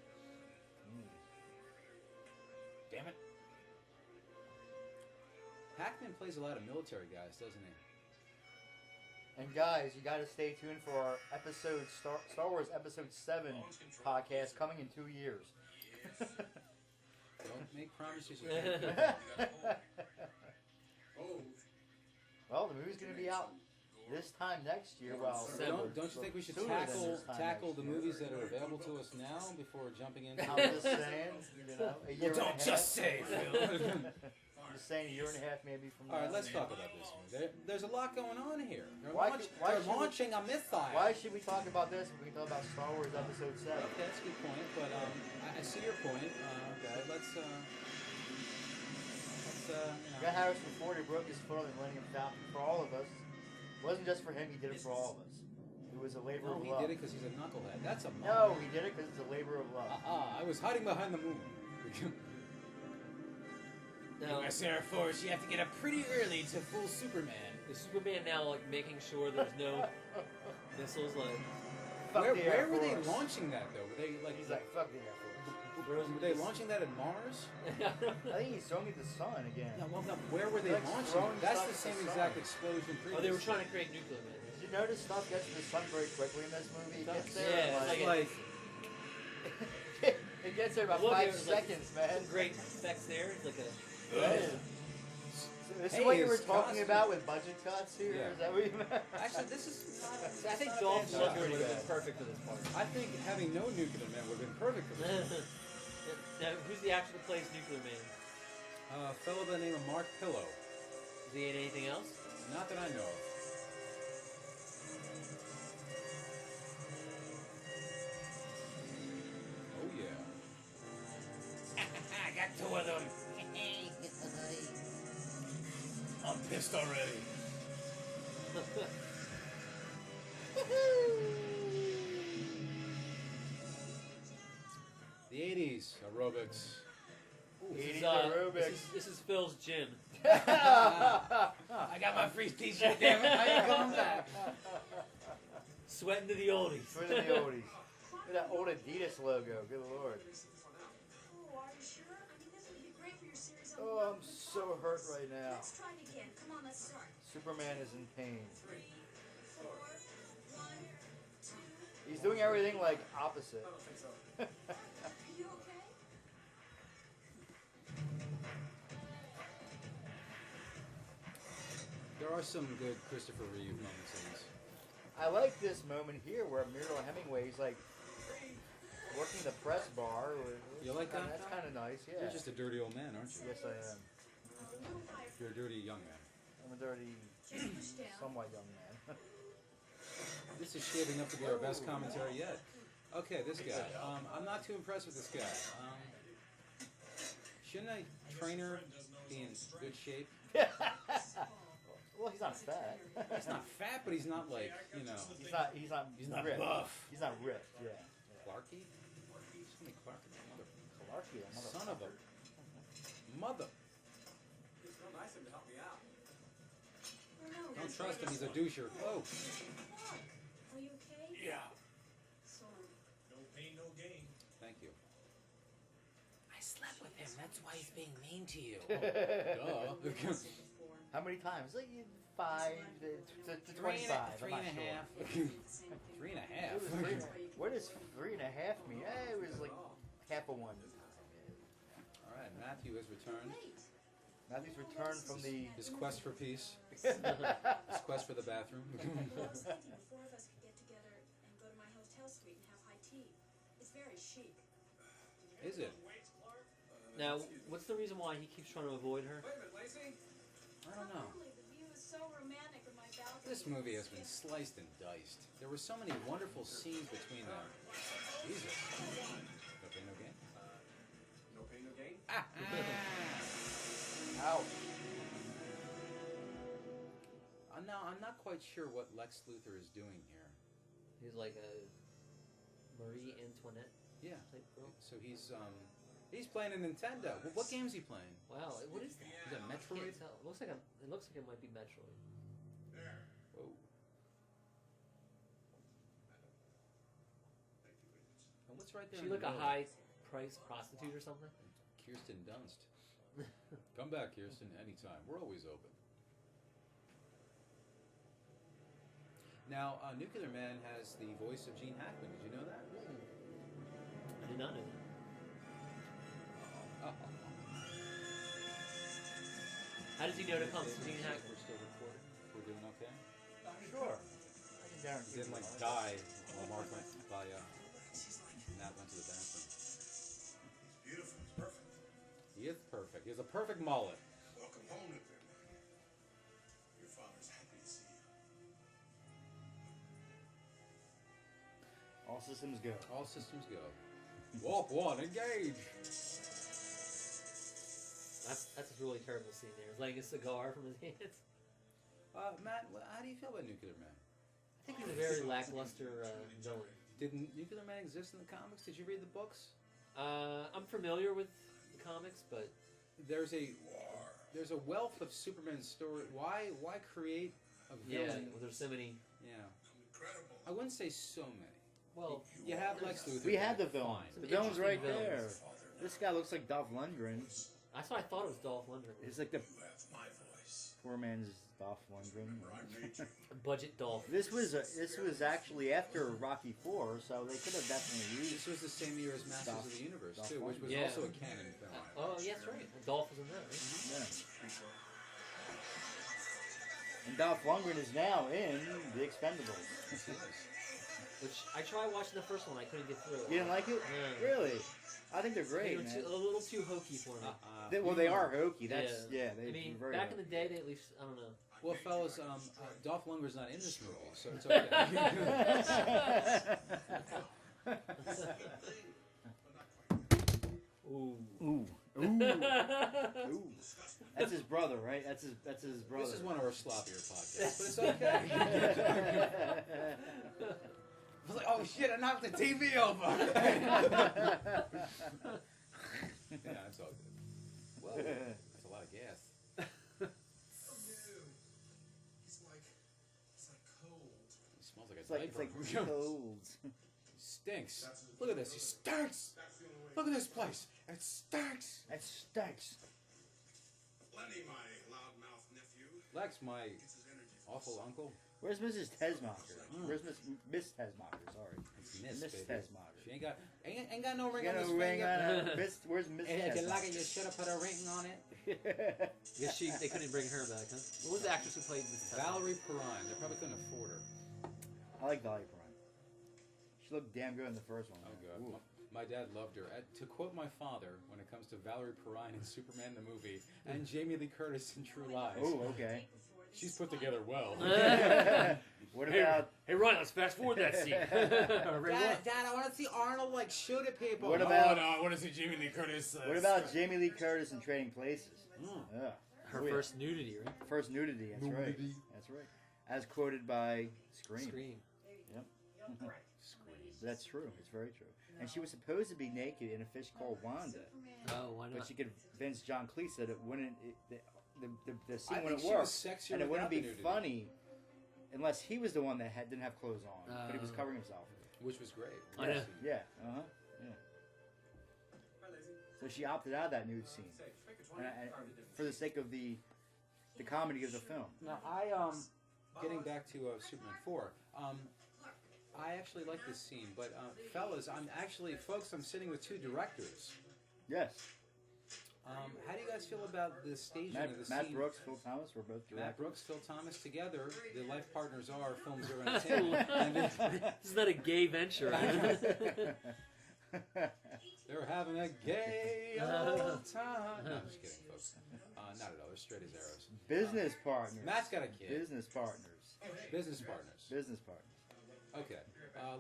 Damn it. Hackman plays a lot of military guys, doesn't he? And guys, you got to stay tuned for our Star Wars Episode 7 podcast coming in 2 years. Don't make promises you can't keep. Well, the movie's going to be out this time next year. Well, Don't you think we should sooner than this time tackle next the year. movies that are available to us now before jumping into? I'm just saying, a year and a half. say, Phil. I'm just saying, a year and a half maybe from All now. right, let's talk about this one. There's a lot going on here. They're, Why they're should we- launching a missile. Why should we talk about this when we talk about Star Wars Episode 7? Okay, that's a good point, but I see your point. But let's You got Harrison Ford, who broke his foot on the Millennium Falcon for all of us. It wasn't just for him, he did it for all of us. It was a labor No, of he love. did it because he's a knucklehead. That's a No, he did it because it's a labor of love. I was hiding behind the moon. Now, Sarah Force, you have to get up pretty early to fool Superman. is Superman now like making sure there's no missiles? Like, Fuck Where the Air were they Force. launching that though? Were they like? He's like, fuck the Air Force. Were they launching that at Mars? I think he's throwing it to the sun again. No, well, no. Where were they Like launching? throwing It? That's stuff the at same the exact sun. explosion. oh, they were previously. trying to create Nuclear Man. Did you notice stuff gets to the sun very quickly in this movie? It gets there Yeah, in it's like, it gets there about Look, 5 there's, like, seconds, man. Some great effects there. It's like a. Yeah. This Hey, is what you were his talking costume. about with budget cuts here? Yeah. Is that what you meant? Actually, this is. I think not Dolph bad. Lundgren Pretty would have bad. been perfect for this part. I think having no nuclear man would have been perfect for this. Now, who's the actor that plays Nuclear Man? A fellow by the name of Mark Pillow. Is he in anything else? Not that I know of. Oh yeah. I got 2 of them. I'm pissed already. The 80s aerobics. This is Phil's gym. I got my free t-shirt, damn it. How you going back? Sweating to the oldies. Sweating to the oldies. Look at that old Adidas logo. Good lord. Oh, are you sure? I mean, this would be great for your series on Oh, I'm so hurt right now. Let's try it again. Come on, let's start. Superman is in pain. 3, 4, 1, 2. He's doing everything like opposite. I don't think so. Are you okay? There are some good Christopher Reeve moments in this. I like this moment here where Myrtle Hemingway's like working the press bar. You like that? That's kind of nice, yeah. You're just a dirty old man, aren't you? Yes, I am. You're a dirty young man. I'm a dirty, Just push down. somewhat young man. This is shaping up to be our best commentary yet. Okay, this guy. I'm not too impressed with this guy. Shouldn't a trainer be in good shape? Well, he's not fat. He's not fat, but he's not like, you know, He's not ripped. buff. He's not ripped. Yeah. Clarky? Somebody Clarky, mother. Clarky, that Son of a mother. It's real nice of him to help me out. Don't trust him, he's a doucher. Oh, Are you okay? Yeah. Sorry. No pain, no gain. thank you. I slept with him. That's why he's being mean to you. Duh. How many times? Like 5 to 25. Three I'm and not a sure. half. 3.5. It was what does 3.5 mean? It was like half a one. All right, Matthew has returned. Matthew's returned from the. His quest for peace. His quest for the bathroom. I was thinking the 4 of us could get together and go to my hotel suite and have high tea. It's very chic. Is it? Now, what's the reason why he keeps trying to avoid her? Wait a minute, Lacey. I don't know. Lovely. The view is so romantic of my balcony. This movie has been sliced and diced. There were so many wonderful scenes between them. Jesus. No pain, no gain. No pain, no gain. Ouch. I'm not quite sure what Lex Luthor is doing here. He's like a Marie Antoinette Yeah. type girl. So he's playing a Nintendo. Well, what game is he playing? Wow, what is that? Is that I Metroid? can't tell. It looks like it might be Metroid. There. Whoa. Thank you, ladies. And what's right there? She in the like a middle? high-priced prostitute or something? Kirsten Dunst. Come back, Kirsten, anytime. We're always open. Now, Nuclear Man has the voice of Gene Hackman. Did you know that? I did not know that. How does he know to come? Gene Hackman. We're still recording. We're doing okay. Sure. I can guarantee He didn't like die while Mark went by. Nat went to the bathroom. He's beautiful. He's perfect. He is perfect. He has a perfect mullet. Welcome home, Nuclear Man. Your father's happy to see you. All systems go. All systems go. Walk one, engage. That's a really terrible scene there. It's like a cigar from his hands. Matt, how do you feel about Nuclear Man? I think he's a very lackluster villain. Did Nuclear Man exist in the comics? Did you read the books? I'm familiar with the comics, but There's a wealth of Superman story. Why create a yeah, villain? well, there's so many. Yeah. Incredible. I wouldn't say so many. Well, You have Lex Luthor. We had the villain. Fine. The villain's right Interesting there. villains. This guy looks like Dolph Lundgren. that's what I thought it was Dolph Lundgren. He's like the You have my voice. poor man's Dolph Lundgren. I made you. Budget Dolph. This was actually after Rocky IV, so they could have definitely used. This was the same year as Masters Dolph- of the Universe Dolph too, which was Yeah. also a canon film. Oh, yeah, that's right. Dolph was in that, right? Yeah. And Dolph Lundgren is now in The Expendables. Which I tried watching the first one, I couldn't get through it. You didn't like it? No. Really? I think they're They great, were man. a little too hokey for me. They are hokey. That's Yeah. they I mean, very back in hokey. the day, they at least, I don't know. Well, fellas, Dolph Lundgren's not in this movie, so it's okay. Ooh. Ooh. Ooh. That's his brother, right? That's his brother. This is one of our sloppier podcasts, but it's okay. I was like, oh shit, I knocked the TV over. Yeah, it's all good. Whoa, that's a lot of gas. Oh no. He's like cold. He smells like a It's like diaper. cold. He stinks. Look at this. He stinks. That's the only way. Look at this place. It stinks. That stinks. Lenny, my loudmouth nephew. Lex, my Gets his energy from awful uncle. Where's Mrs. Tesmacher? Where's Miss Tesmacher? Sorry. It's Miss, Miss baby. Tesmacher. She ain't got no ring Got on this no ring finger. on her. Where's Miss Hey, if you like it, you Tesmacher? should have put a ring on it. Guess they couldn't bring her back, huh? What was the actress who played Mrs. Tesmacher? Valerie Perrine. They probably couldn't afford her. I like Valerie Perrine. She looked damn good in the first one. Oh, man. God. Ooh. My dad loved her. To quote my father, when it comes to Valerie Perrine in Superman the movie, and Jamie Lee Curtis in True Lies, Oh, okay. she's put together well. What about Hey, Ryan, let's fast forward that scene. Dad, I want to see Arnold like shoot at people. What about- no, I want to see Jamie Lee Curtis. what about Jamie Lee Curtis in Trading Places? Yeah. Her Oh, yeah. first nudity, right? First nudity. That's right. That's right. As quoted by Scream. Scream. Yep. That's true. It's very true. And she was supposed to be naked in A Fish Called Wanda, Oh, why but not? she convinced John Cleese that it wouldn't. The scene I think wouldn't she work, was sexier and it wouldn't without be the nudity. funny unless he was the one that didn't have clothes on, but he was covering himself. Which was great. I know. Yeah. Uh huh. Yeah. Hi, Lazy. So she opted out of that nude scene Say, make a 20. and for the sake of the comedy of the film. Now getting back to Superman 4, I actually like this scene, but fellas, folks, I'm sitting with two directors. Yes. How do you guys feel about the staging Matt, of the Matt scene? Brooks, Phil Thomas were both Matt directors. Brooks, Phil Thomas together, the life partners are Film Zero Entertainment. And This is not a gay venture. they're having a gay old time. No, I'm just kidding, folks. Not at all. They're straight as arrows. Business partners. Matt's got a kid. Business partners. Business partners. Business partners. Okay.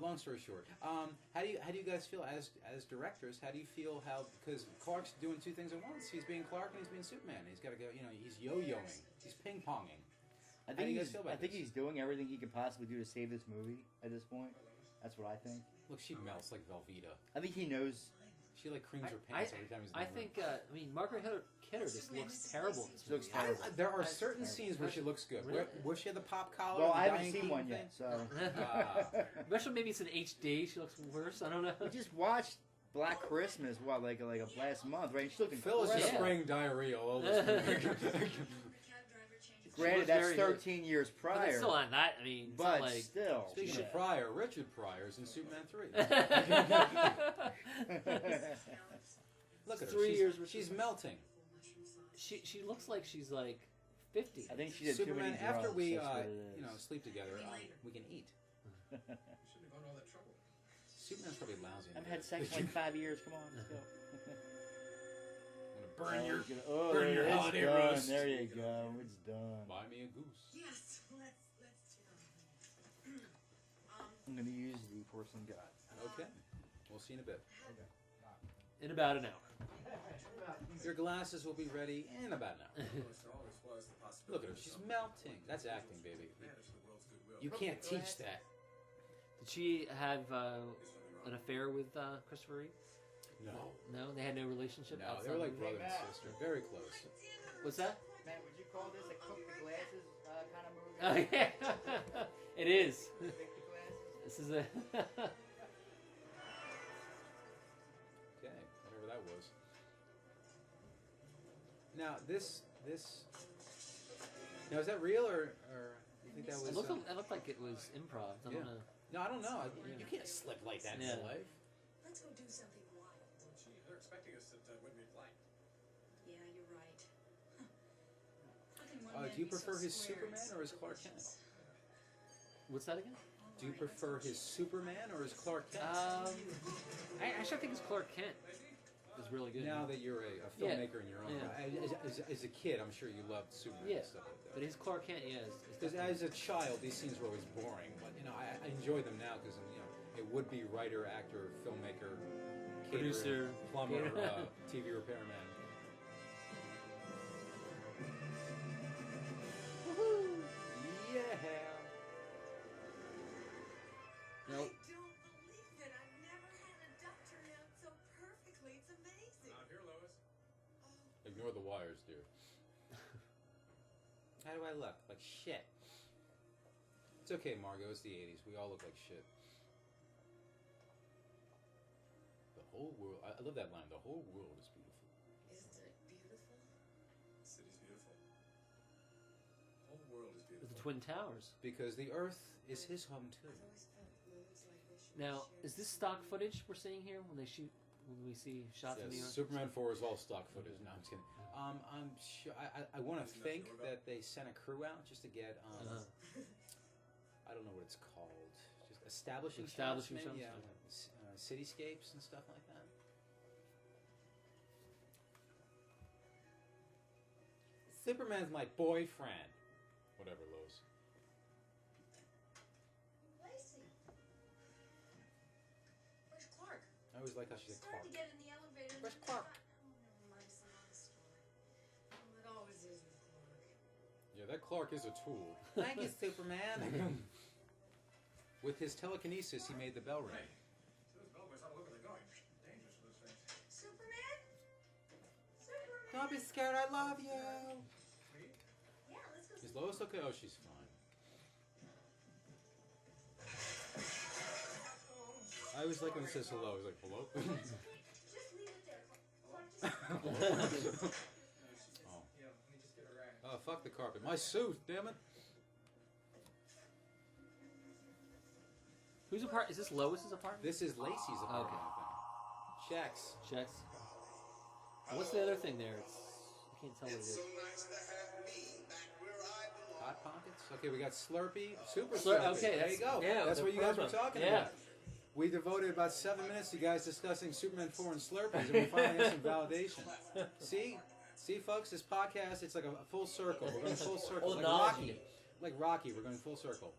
Long story short, how do you guys feel as directors? How do you feel because Clark's doing two things at once? He's being Clark and he's being Superman. He's got to go. He's yo-yoing. He's ping-ponging. I How do think you guys feel about I think this? he's doing everything he could possibly do to save this movie at this point. That's what I think. Look, she melts like Velveeta. I think he knows. She like creams her pants every time he's in I the room. think, Margaret Kidder just looks terrible in this She looks movie. terrible. There are certain scenes where she looks good. Really? Where she had the pop collar. Well, the I haven't Diane seen Keaton one thing. yet, so. Especially maybe it's in HD. She looks worse. I don't know. We just watched Black Christmas, like last month, right? She looked Phil is incredible. just spraying diarrhea all over this movie. Cab driver changes. Granted, looks that's very good. 13 years But it's prior, still on that. I mean, it's but not like. still. Speaking of Pryor, Richard Pryor's in Superman 3. Look at her. 3 years. She's melting. She looks like she's like 50. I think she did too Superman, many after drugs. we That's what it is. sleep together, we can eat. You shouldn't have gone to all that trouble. Superman's probably lousy. in I've bed. had sex in like 5 years. Come on, let's go. I'm gonna burn your. Oh, burn your it's holiday done. roast. There you go. It's done. Buy me a goose. Yes, let's I'm gonna use the porcelain god. Okay. We'll see you in a bit. In about an hour. Your glasses will be ready in about an hour. There always was the possibility. Look at her. She's melting. That's acting, baby. Manage the world's goodwill. You can't teach that. Did she have an affair with Christopher Reeve? No. No, they had no relationship. No, they outside were of like the brother movie? and sister. Very close. What's that? Matt, would you call this a cook the glasses kind of movie? Oh yeah, it is. Cook the glasses? This is a. Okay, whatever that was. Now this. Now is that real or you think that was? It looked like it was improv. I don't Yeah. know. No, I don't know. You can't slip like that in Yeah. real life. Let's go do something wild. Gee, they're expecting us at Whitney Light. Yeah, you're right. How can one man Do you be so prefer his square Superman and so or his Clark Kent? delicious? What's that again? Do you prefer his Superman or his Clark Kent? I actually think his Clark Kent is really good. Now that you're a Yeah. filmmaker in your own Yeah. right, as a kid, I'm sure you loved Superman Yeah. and stuff like that. But his Clark Kent, yeah. Because as a child, these scenes were always boring. But I enjoy them now because a would-be writer, actor, filmmaker, caterer, Producer, plumber, caterer. TV repairman. Yeah. No, I don't believe it. I've never had a duck turn out so perfectly. It's amazing. Out here, Lois. Ignore the wires, dear. How do I look? Like shit. It's okay, Margot. It's the 80s. We all look like shit. The whole world... I love that line. The whole world is beautiful. Isn't it beautiful? The city's beautiful. The whole world is beautiful. The Twin Towers. Because the Earth is his home, too. I've always felt moons like this should Now, be shared is this stock footage we're seeing here when they shoot? When we see shots of the Yes, Earth? Superman 4 is all stock footage. No, I'm just kidding. I'm sure... I want to Isn't that think the that they sent a crew out just to get... Uh-huh. I don't know what it's called. Just establishing Establishing shots, maybe? shots, Yeah. Cityscapes and stuff like that. Superman's my boyfriend. Whatever, Lois. Lacey. Where's Clark? I always like how she said Started Clark. to get in the elevator. and Where's then I Clark? thought, oh, never mind, it's another story. Well, it always is with Clark. Yeah, that Clark is a tool. Thank you, Superman. With his telekinesis, he made the bell ring. Those bellboys ought to look where they're going. Dangerous for those things. Superman? Superman? Don't be scared, I love you. Yeah, let's go. Is Lois okay? Oh, she's fine. I always like when it says hello. He's like, hello? It's okay. Just leave it there. Clark, just... Oh. Yeah, let me just get her right. Oh, fuck the carpet. My suit, damn it. Whose apartment? Is this Lois's apartment? This is Lacey's apartment, Okay. I think. Checks. Checks. What's the other thing there? It's, I can't tell what it It's is. so nice to have me back where I belong. Hot Pockets. Okay, we got Slurpee. Super Slur- Slurpee. okay, there you go. yeah, That's the what you guys were promo. talking Yeah. about. We devoted about 7 minutes to you guys discussing Superman 4 and Slurpees, and we finally have some validation. See? See, folks, this podcast, it's like a full circle. We're going full circle. Old Like knowledge. Rocky. Like Rocky, we're going full circle.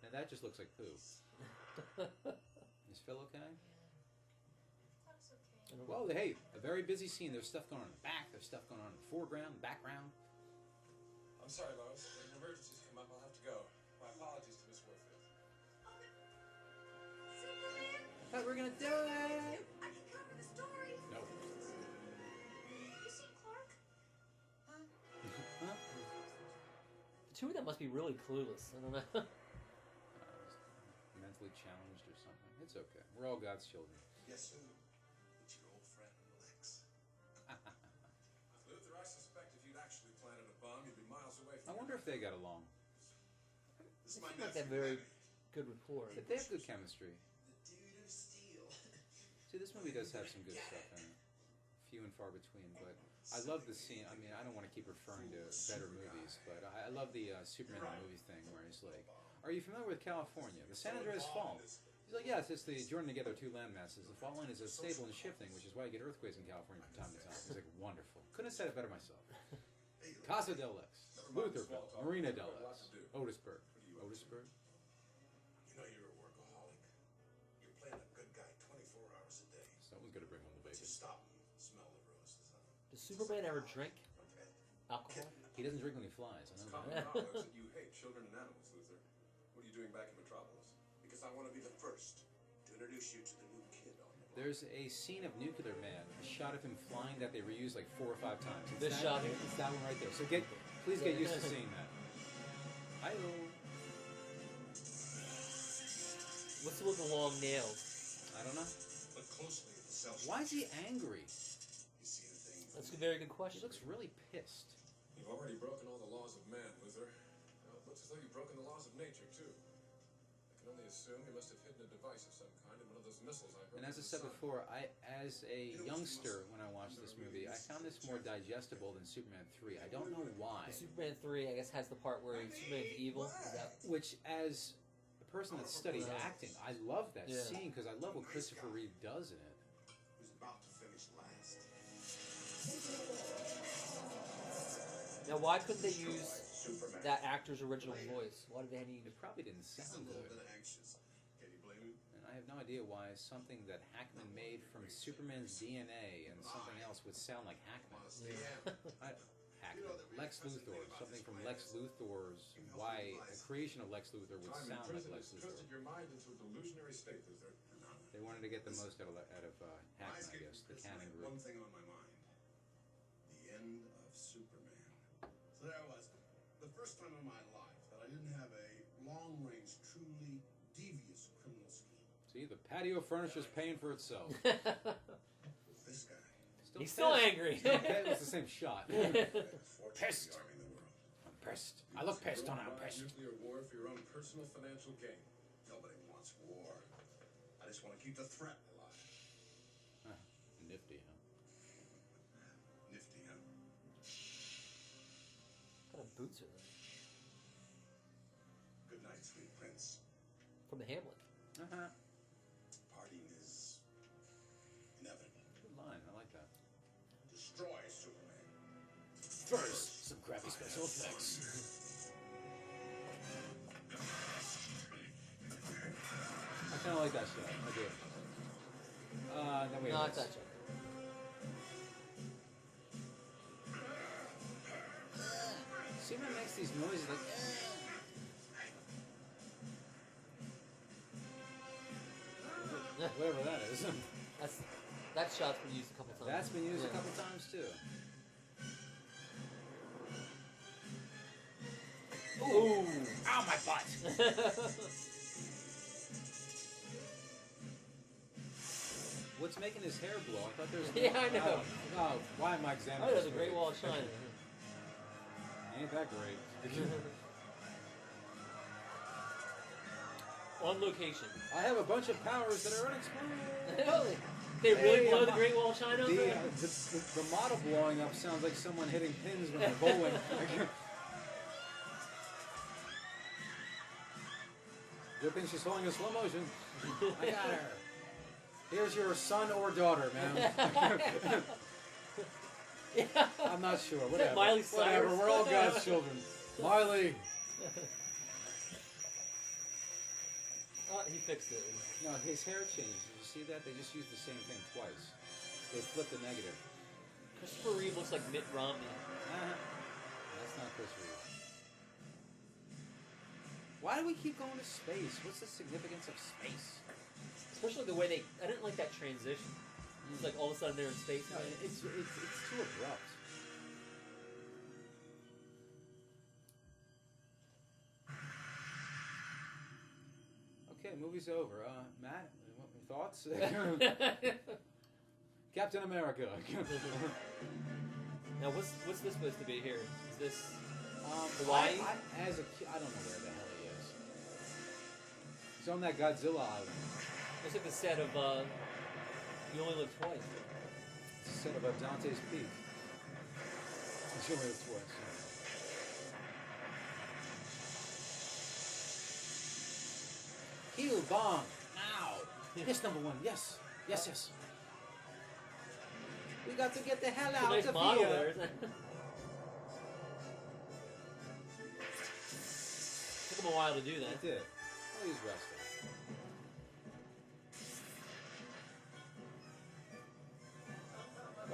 And that just looks like poo. Is Phil okay? Clark's okay. Well, hey, a very busy scene. There's stuff going on in the back. There's stuff going on in the foreground, background. I'm sorry, Lois. If an emergency's come up, I'll have to go. My apologies to Miss Warfield. Superman? But we're going to do it. I can cover the story. No. You see Clark? Huh? Huh? The two of them must be really clueless. I don't know. Mentally challenged or something. It's okay. We're all God's children. Yes, sir. It's your old friend, Lex. Luther, I suspect if you'd actually planted a bomb, you'd be miles away I from wonder if they got along. This is They my seem like they have nephew, very Manny. good rapport. But they have good chemistry. The dude of steel. See, this movie does have some good stuff in it. Few and far between, but I love the scene. I mean, I don't want to keep referring to better movies, but I love the Superman the movie thing where he's like, "Are you familiar with California? The San Andreas Fault." He's like, "Yes, it's the joining together of two land masses. The fault line is unstable and shifting, which is why you get earthquakes in California from time to time." He's like, "Wonderful. Couldn't have said it better myself." Casa del Lex, Lutherville, Marina del Lex, Otisburg. Otisburg? You know you're a workaholic. You're playing a good guy 24 hours a day. Someone's got to bring home the baby. Just stop and smell the roses, huh? Does Superman ever drink Okay. alcohol? He doesn't drink when he flies. I It's know common that. knowledge that you hate children and animals, Luther. What are you doing back in Metropolis? Because I want to be the first to introduce you to the new kid on the block. There's a scene of Nuclear Man, a shot of him flying that they reused like 4 or 5 times. It's This that- shot here? It's that one right there. So please get used to seeing that. Hi-ho. What's with the long nails? I don't know. Look closely at the cell. Why is he angry? You see anything? That's a very good He question. looks really pissed. You've already broken all the laws of man, Luther. Well, it looks as though you've broken the laws of nature, too. I can only assume you must have hidden a device of some kind in one of those missiles I broke. And as I into said the sun. before, as a youngster when I watched this movie, I found this more digestible than Superman 3. I don't know why. The Superman 3, I guess, has the part where Superman's evil. Is that Which, as a person that studied acting, I love that Yeah. scene because I love what Christopher Reeve does in it. Who's about to finish last? now? Why couldn't they use Superman. that actor's original voice? Why did they need? It probably didn't He's a sound little good. bit anxious. Can you blame him? And I have no idea why something that Hackman made from Superman's DNA and something else would sound like Hackman. Honestly, Hackman. Lex Luthor. Something from Lex Luthor's. Why the creation of Lex Luthor would Time in sound like prison Lex has twisted Luthor. your mind into a delusionary state, Luther. They wanted to get the most out of Hackman, I guess, the There's canon only one group. thing on my mind. The end Superman. So there I was. The first time in my life that I didn't have a long-range, truly devious criminal scheme. See, the patio furniture's paying for itself. This guy. He's still angry. It was the same shot. Pissed. I'm pissed. I look pissed, don't I? I'm pissed. Nuclear war for your own personal financial gain. Nobody wants war. I just want to keep the threat alive. Nifty, huh? Nifty, huh? What kind of boots are they? Good night, sweet prince. From the Hamlet. Uh-huh. Parting is inevitable. Good line. I like that. Destroy Superman. First, some crappy special effects. I kind of like that shot. I do. Then we No, have it's this. not Chuck. Superman makes these noises like. Whatever that is. That shot's been used a couple times. That's been used a Yeah. couple times too. Ooh! Ow, my butt! What's making his hair blow? I thought there was. Yeah, I know. Oh, why am I examining? Oh, there's a this Great movie? Wall of China. Ain't that great? On location. I have a bunch of powers that are unexplained. They really Hey, blow the Great Wall of China up there? The model blowing up sounds like someone hitting pins when they're bowling. Good thing she's holding in slow motion. I got her. Here's your son or daughter, ma'am. I'm not sure. Whatever. Miley Whatever. Cyrus. We're all God's children. Miley. Oh, he fixed it. No, his hair changed. Did you see that? They just used the same thing twice. They flipped the negative. Christopher Reeve looks like Mitt Romney. That's not Chris Reeve. Why do we keep going to space? What's the significance of space? Especially the way I didn't like that transition. It's like all of a sudden they're in space. No, it's too abrupt. Okay, movie's over. Matt, thoughts? Captain America. Now, what's this supposed to be here? Is this Hawaii? Hawaii? As a kid, I don't know where the hell he is. He's on that Godzilla island. looks like the set of You Only Live Twice. It's a set of Dante's Peak. He's only lives twice. Heal bomb now. Yes, number one. Yes, yes, yes. We got to get the hell It's a out nice of model here. there, isn't it? Took him a while to do He that. did. Oh, he's resting.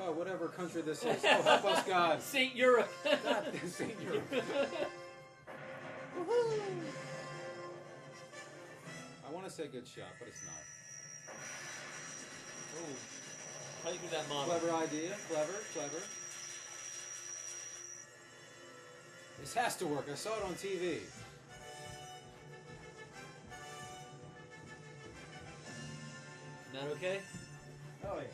Oh, whatever country this is. Oh, help us, God. Saint Europe. God, this ain't Europe. I want to say good shot, but it's not. Oh, how do you do that model? Clever idea. Clever, clever. This has to work. I saw it on TV. That okay? Oh, yeah.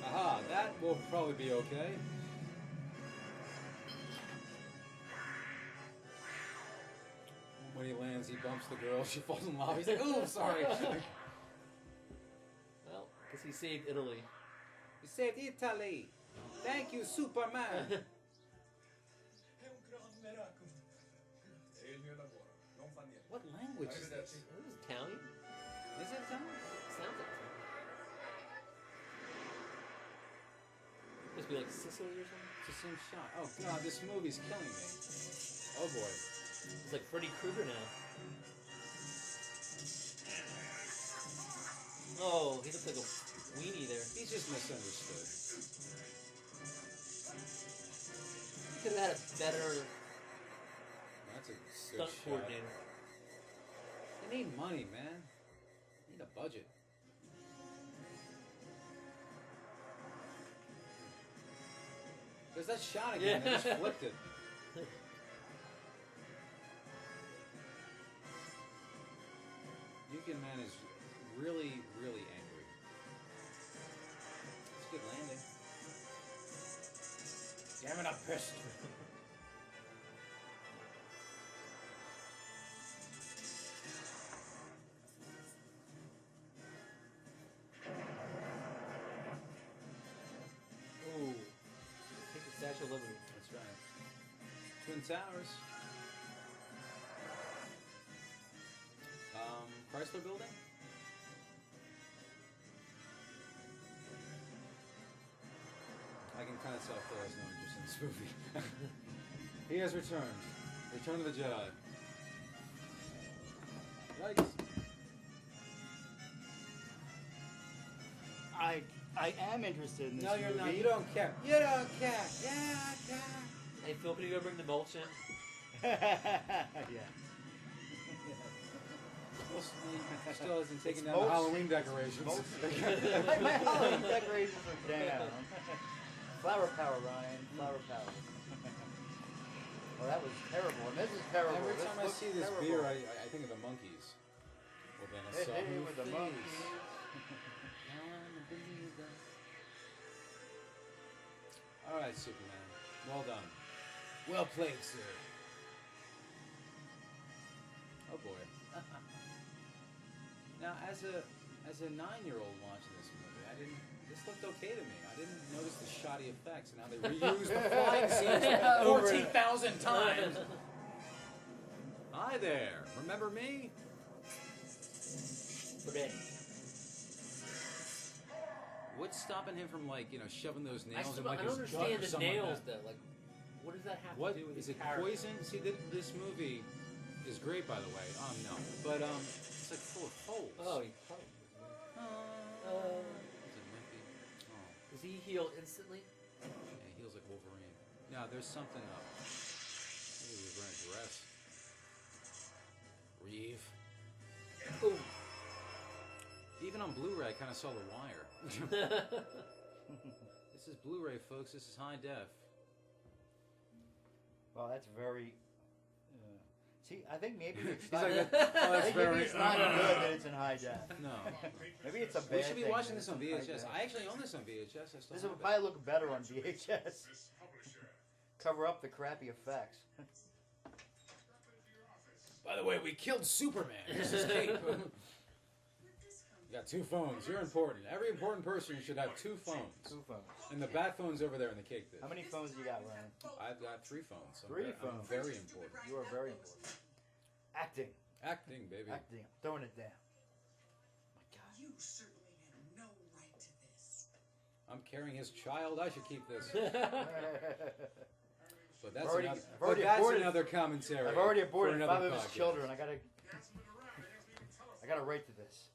Aha, that will probably be okay. When he lands, he bumps the girl. She falls in lava. He's like, "Oh, sorry." Well, because he saved Italy. You saved Italy. Thank you, Superman. What language is this? This is Italian? Is it Italian? Sounds like Italian. Must be like Sicily or something? It's the same shot. Oh God, this movie's killing me. Oh boy. It's like Freddy Krueger now. Oh, he looks like a weenie there. He's just misunderstood. He could have had a better That's a good stunt shot. coordinator. They need money, man. They need a budget. There's that shot again. They just flipped it. Yuki Man is really, really angry. It's a good landing. Damn it, I'm pissed. Ooh. Take the Statue of Liberty. That's right. Twin Towers. Chrysler Building? I can kind of tell Phil has no interest in this movie. He has returned. Return of the Jedi. Yikes. I am interested in this No, you're movie. not. You don't care. You don't care. Yeah, I care. Hey, Phil, can you go bring the mulch in? Yeah. Still hasn't taken It's down the most- Halloween decorations. My Halloween decorations are down. Flower power, Ryan. Flower power. Well, that was terrible. And this is terrible. Every This time I looks see this terrible. beer, I think of the monkeys. Well, then I Hit saw me who with the face. monkeys. All right, Superman. Well done. Well played, sir. Oh boy. Now, as a 9-year-old watching this movie, this looked okay to me. I didn't notice the shoddy effects and how they reused the flying scenes 14,000 times. Hi there. Remember me? What's stopping him from, like, shoving those nails in like I his don't gut or understand the something nails, like that? though. Like, what does that have What to do with is his it? character? Poison? See, this movie is great, by the way. No, but it's like full of holes. Oh, he probably. Is it wimpy? Oh, Does he heal instantly? yeah, he heals like Wolverine. No, there's something up. Maybe he was wearing a dress. Reeve. Ooh. Even on Blu-ray, I kind of saw The Wire. This is Blu-ray, folks. This is high def. Well, that's very. See, I think maybe it's He's not. like, I oh, that's think very. maybe it's not good that it's in high def. No. Maybe it's a bad We should be thing watching that this it's on in high VHS. def. I actually own this on VHS. I still This have would it. probably look better on VHS. Cover up the crappy effects. By the way, we killed Superman. This is Kate. You got 2 phones. You're important. Every important person should have 2 phones. 2 phones. And the bat phone's over there in the cake dish. How many phones you got, Ryan? I've got 3 phones. I'm 3 I'm phones. very important. You are very important. Acting. Acting, baby. Acting. I'm throwing it down. My God. You certainly had no right to this. I'm carrying his child. I should keep this. But that's, Already- another, I've already but that's aborted- another commentary. I've already for aborted another 5 of his podcast. children. I gotta right to this.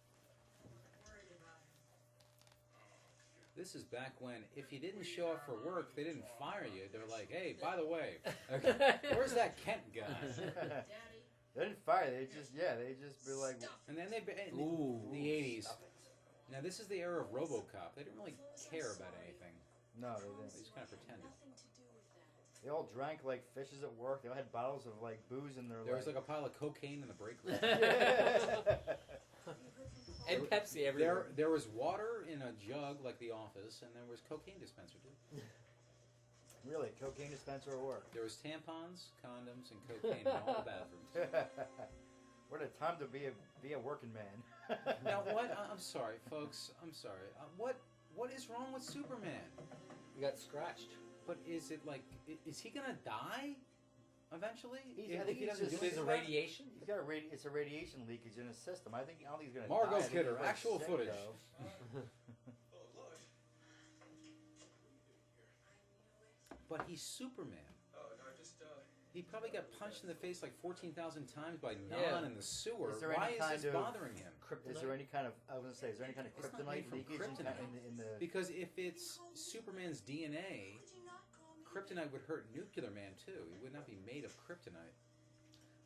This is back when if you didn't show up for work, they didn't fire you. They're like, hey, by the way, where's that Kent guy? They didn't fire. They just be like. And then they in Ooh. the 80s. Now this is the era of RoboCop. They didn't really care about anything. No, they They didn't. just kind of pretended. Nothing to do with that. They all drank like fishes at work. They all had bottles of like booze in their. There was like a pile of cocaine in the break room. And Pepsi everywhere. There was water in a jug like The Office, and there was cocaine dispenser too. Really, cocaine dispenser at work. There was tampons, condoms, and cocaine in all the bathrooms. What a time to be a working man. Now what? I'm sorry, folks. I'm sorry. What is wrong with Superman? You got scratched. But is it like? Is he gonna die eventually? I think he he's doesn't just- do There's a anything? radiation. He's got it's a radiation leakage in his system. I don't think he's gonna. Margot die. I think Kidder, he's very actual sick, footage. though. But he's Superman. He probably got punched in the face like 14,000 times by Non Yeah. in the sewer. Is there Why any is kind this of- bothering him? Is there any kind of? I was gonna say, is there any kind of It's not made kryptonite from leakage kryptonite. in the? Because if it's Superman's DNA, Could you not call me? kryptonite would hurt Nuclear Man too. He would not be made of kryptonite.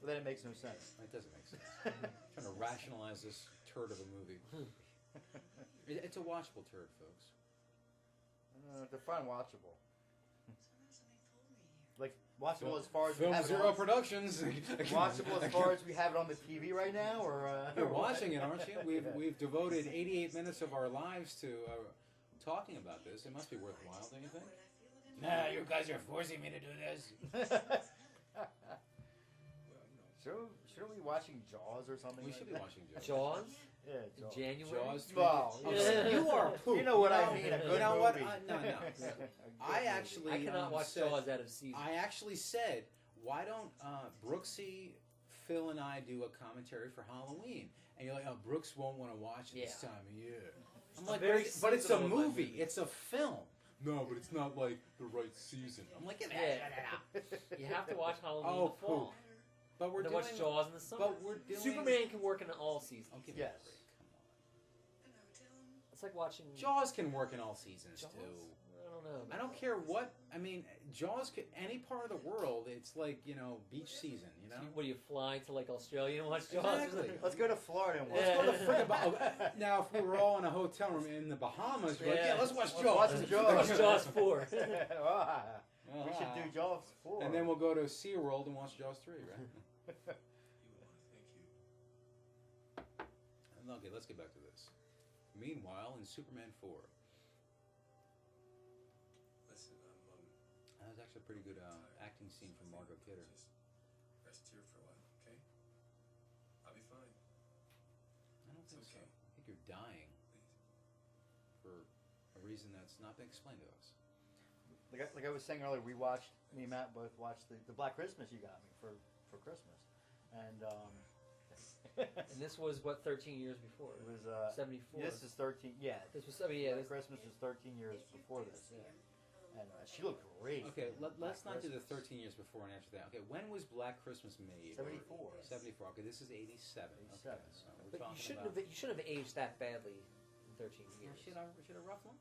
Well, then it makes no sense. That doesn't make sense. Trying to rationalize this turd of a movie. It's a watchable turd, folks. Define watchable. like watchable as far as we Film have it Zero on, Productions. watchable as far as we have it on the TV right now, or You're watching it, aren't you? We've devoted 88 minutes of our lives to talking about this. It must be worthwhile, don't you think? Nah, you guys are forcing me to do this. Shouldn't we be watching Jaws or something? We like should be that? watching Jaws. Jaws? Yeah, Jaws. January? Jaws. Wow. Oh, Yeah. You are poop. You know what I know- mean? A You good know what? movie. No. A good I movie. actually I cannot watch said- Jaws out of season. I actually said, why don't Brooksy, Phil, and I do a commentary for Halloween? And you're like, oh, Brooks won't want to watch it this Yeah. time of year. I'm I'm like, very but it's a sensitive about movie. movies. It's a film. No, but it's not like the right season. I'm like, Yeah. You have to watch Halloween Oh, in the fall. but we're Then doing. watch Jaws in the summer. But we're doing. Superman can work in all seasons. Oh, give me a Yes. break. Come on. It's like watching Jaws can work in all seasons Jaws? too. I don't know. I don't care what. I mean, Jaws could any part of the world. It's like beach season. You know. What do you fly to like Australia and watch Jaws? Exactly. Let's go to Florida and watch. Yeah. Let's go to friggin' now, if we were all in a hotel room in the Bahamas, we're like, Yeah. yeah, let's watch Let's Jaws. watch some Jaws. Watch Jaws 4. We should do Jaws 4. And then we'll go to SeaWorld and watch Jaws 3, right? Okay, let's get back to this. Meanwhile, in Superman 4, Listen, that was actually a pretty good acting scene from Margot Kidder. just rest here for a while, okay? I'll be fine. I don't think so. okay. I think you're dying for a reason that's not been explained to us. Like I was saying earlier, me and Matt both watched the Black Christmas you got me for Christmas, and And this was what 13 years before. it was 74. This is 13. Yeah, This was yeah. Black Christmas was 13 years before this. Yeah, and she looked great. Okay, let's not do the Christmas. 13 years before and after that. Okay, when was Black Christmas made? 74. 74. Okay, this is 87. 87. Okay, so we're But talking you shouldn't about. have aged that badly in 13 Yeah, years. she had a rough life.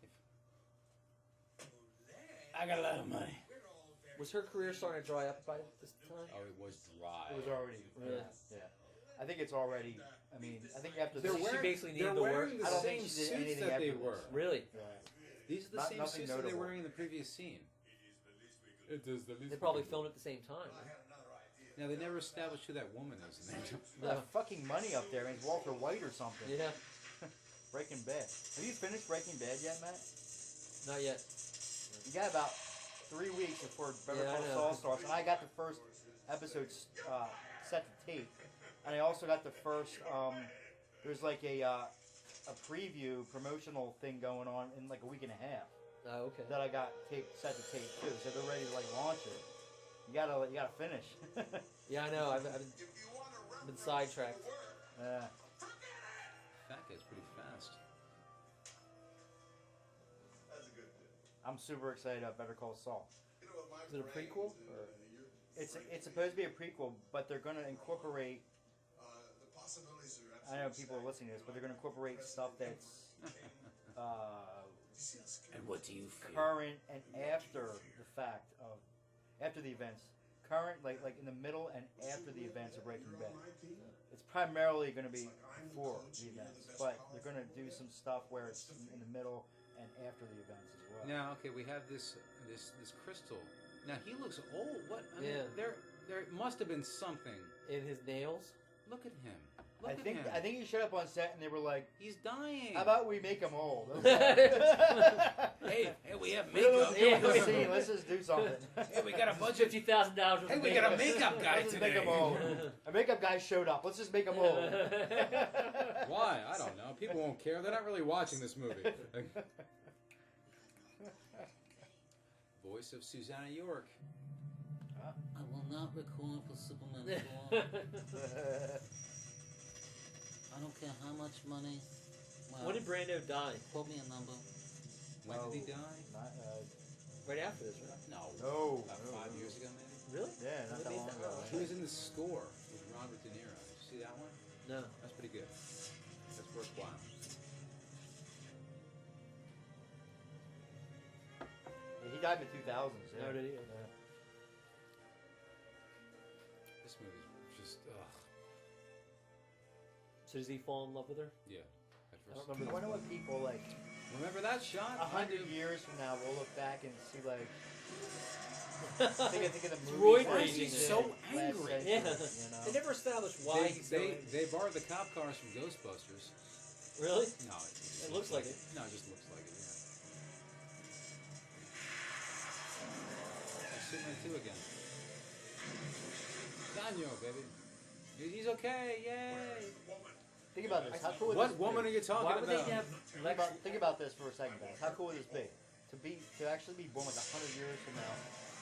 I got a lot of money. Was her career starting to dry up by this time? Oh, it was dry. It was already. Really? Yeah. I think it's already. I mean, I think after They're this. She wearing, basically they're needed the wearing work. the I don't same think she did suits anything that they after were. this. Really? These are the same Nothing suits that they notable. were wearing in the previous scene. It is the least. They probably filmed at the same time. Now they never established who that woman is. That fucking money up there. I mean, it's Walter White or something. Yeah. Breaking Bad. Have you finished Breaking Bad yet, Matt? Not yet. You got about 3 weeks before Better Yeah, I Call know. Saul starts, and I got the first episode set to tape, and I also got the first. There's like a preview promotional thing going on in like a week and a half Oh, okay. that I got set to tape too. So they're ready to like launch it. You gotta finish. Yeah, I know. I've been sidetracked. Yeah. Fat guy's pretty fast. I'm super excited about Better Call Saul. Is it a prequel? Or? It's supposed to be a prequel, but they're going to incorporate. I know people are listening to this, but they're going to incorporate stuff that's And what do you feel? current and after the fact of after the events. Current, like in the middle and after the events of Breaking Bad. It's primarily going to be before the events, but they're going to do some stuff where it's in the middle and after the events as well. Now, okay, we have this crystal. Now he looks old. What? I mean, Yeah. there must have been something. In his nails? Look at him. I Look at think him. he showed up on set and they were like, He's dying. "How about we make him old?" Hey, we have We don't know makeup. what to do with the scene. Let's just do something. Hey, we got a budget. $50,000. Hey, we got a makeup guy Let's just make today. him old. A makeup guy showed up. Let's just make him old. Why? I don't know. People won't care. They're not really watching this movie. Voice of Susanna York. I will not record for Superman 4. I don't care how much money. Well, When did Brando die? quote me a number. When did he die? Right after this, right? No. No. About 5 years ago, maybe. Really? Yeah, not that long ago. He was in The Score with Robert De Niro. Did you see that one? No. That's pretty good. That's worthwhile. Yeah, he died in the 2000s. Yeah. No, did he? Yeah. This movie's just ugh. So does he fall in love with her? Yeah. At I don't first. I wonder what people like Remember that shot? 100 years from now we'll look back and see like Think of the It's movies. roid that raging. he He's did so last angry. century, Yeah. you know? They never established why he's so angry. They borrowed the cop cars from Ghostbusters. Really? No, It looks like it. No, it just looks like it. Yeah. It's Superman 2 again. Daniel, baby. He's okay. Yay. Think about this. How cool would What this woman be? are you talking Why would about? they have Think about this for a second, guys. How cool would this be? To actually be born like 100 years from now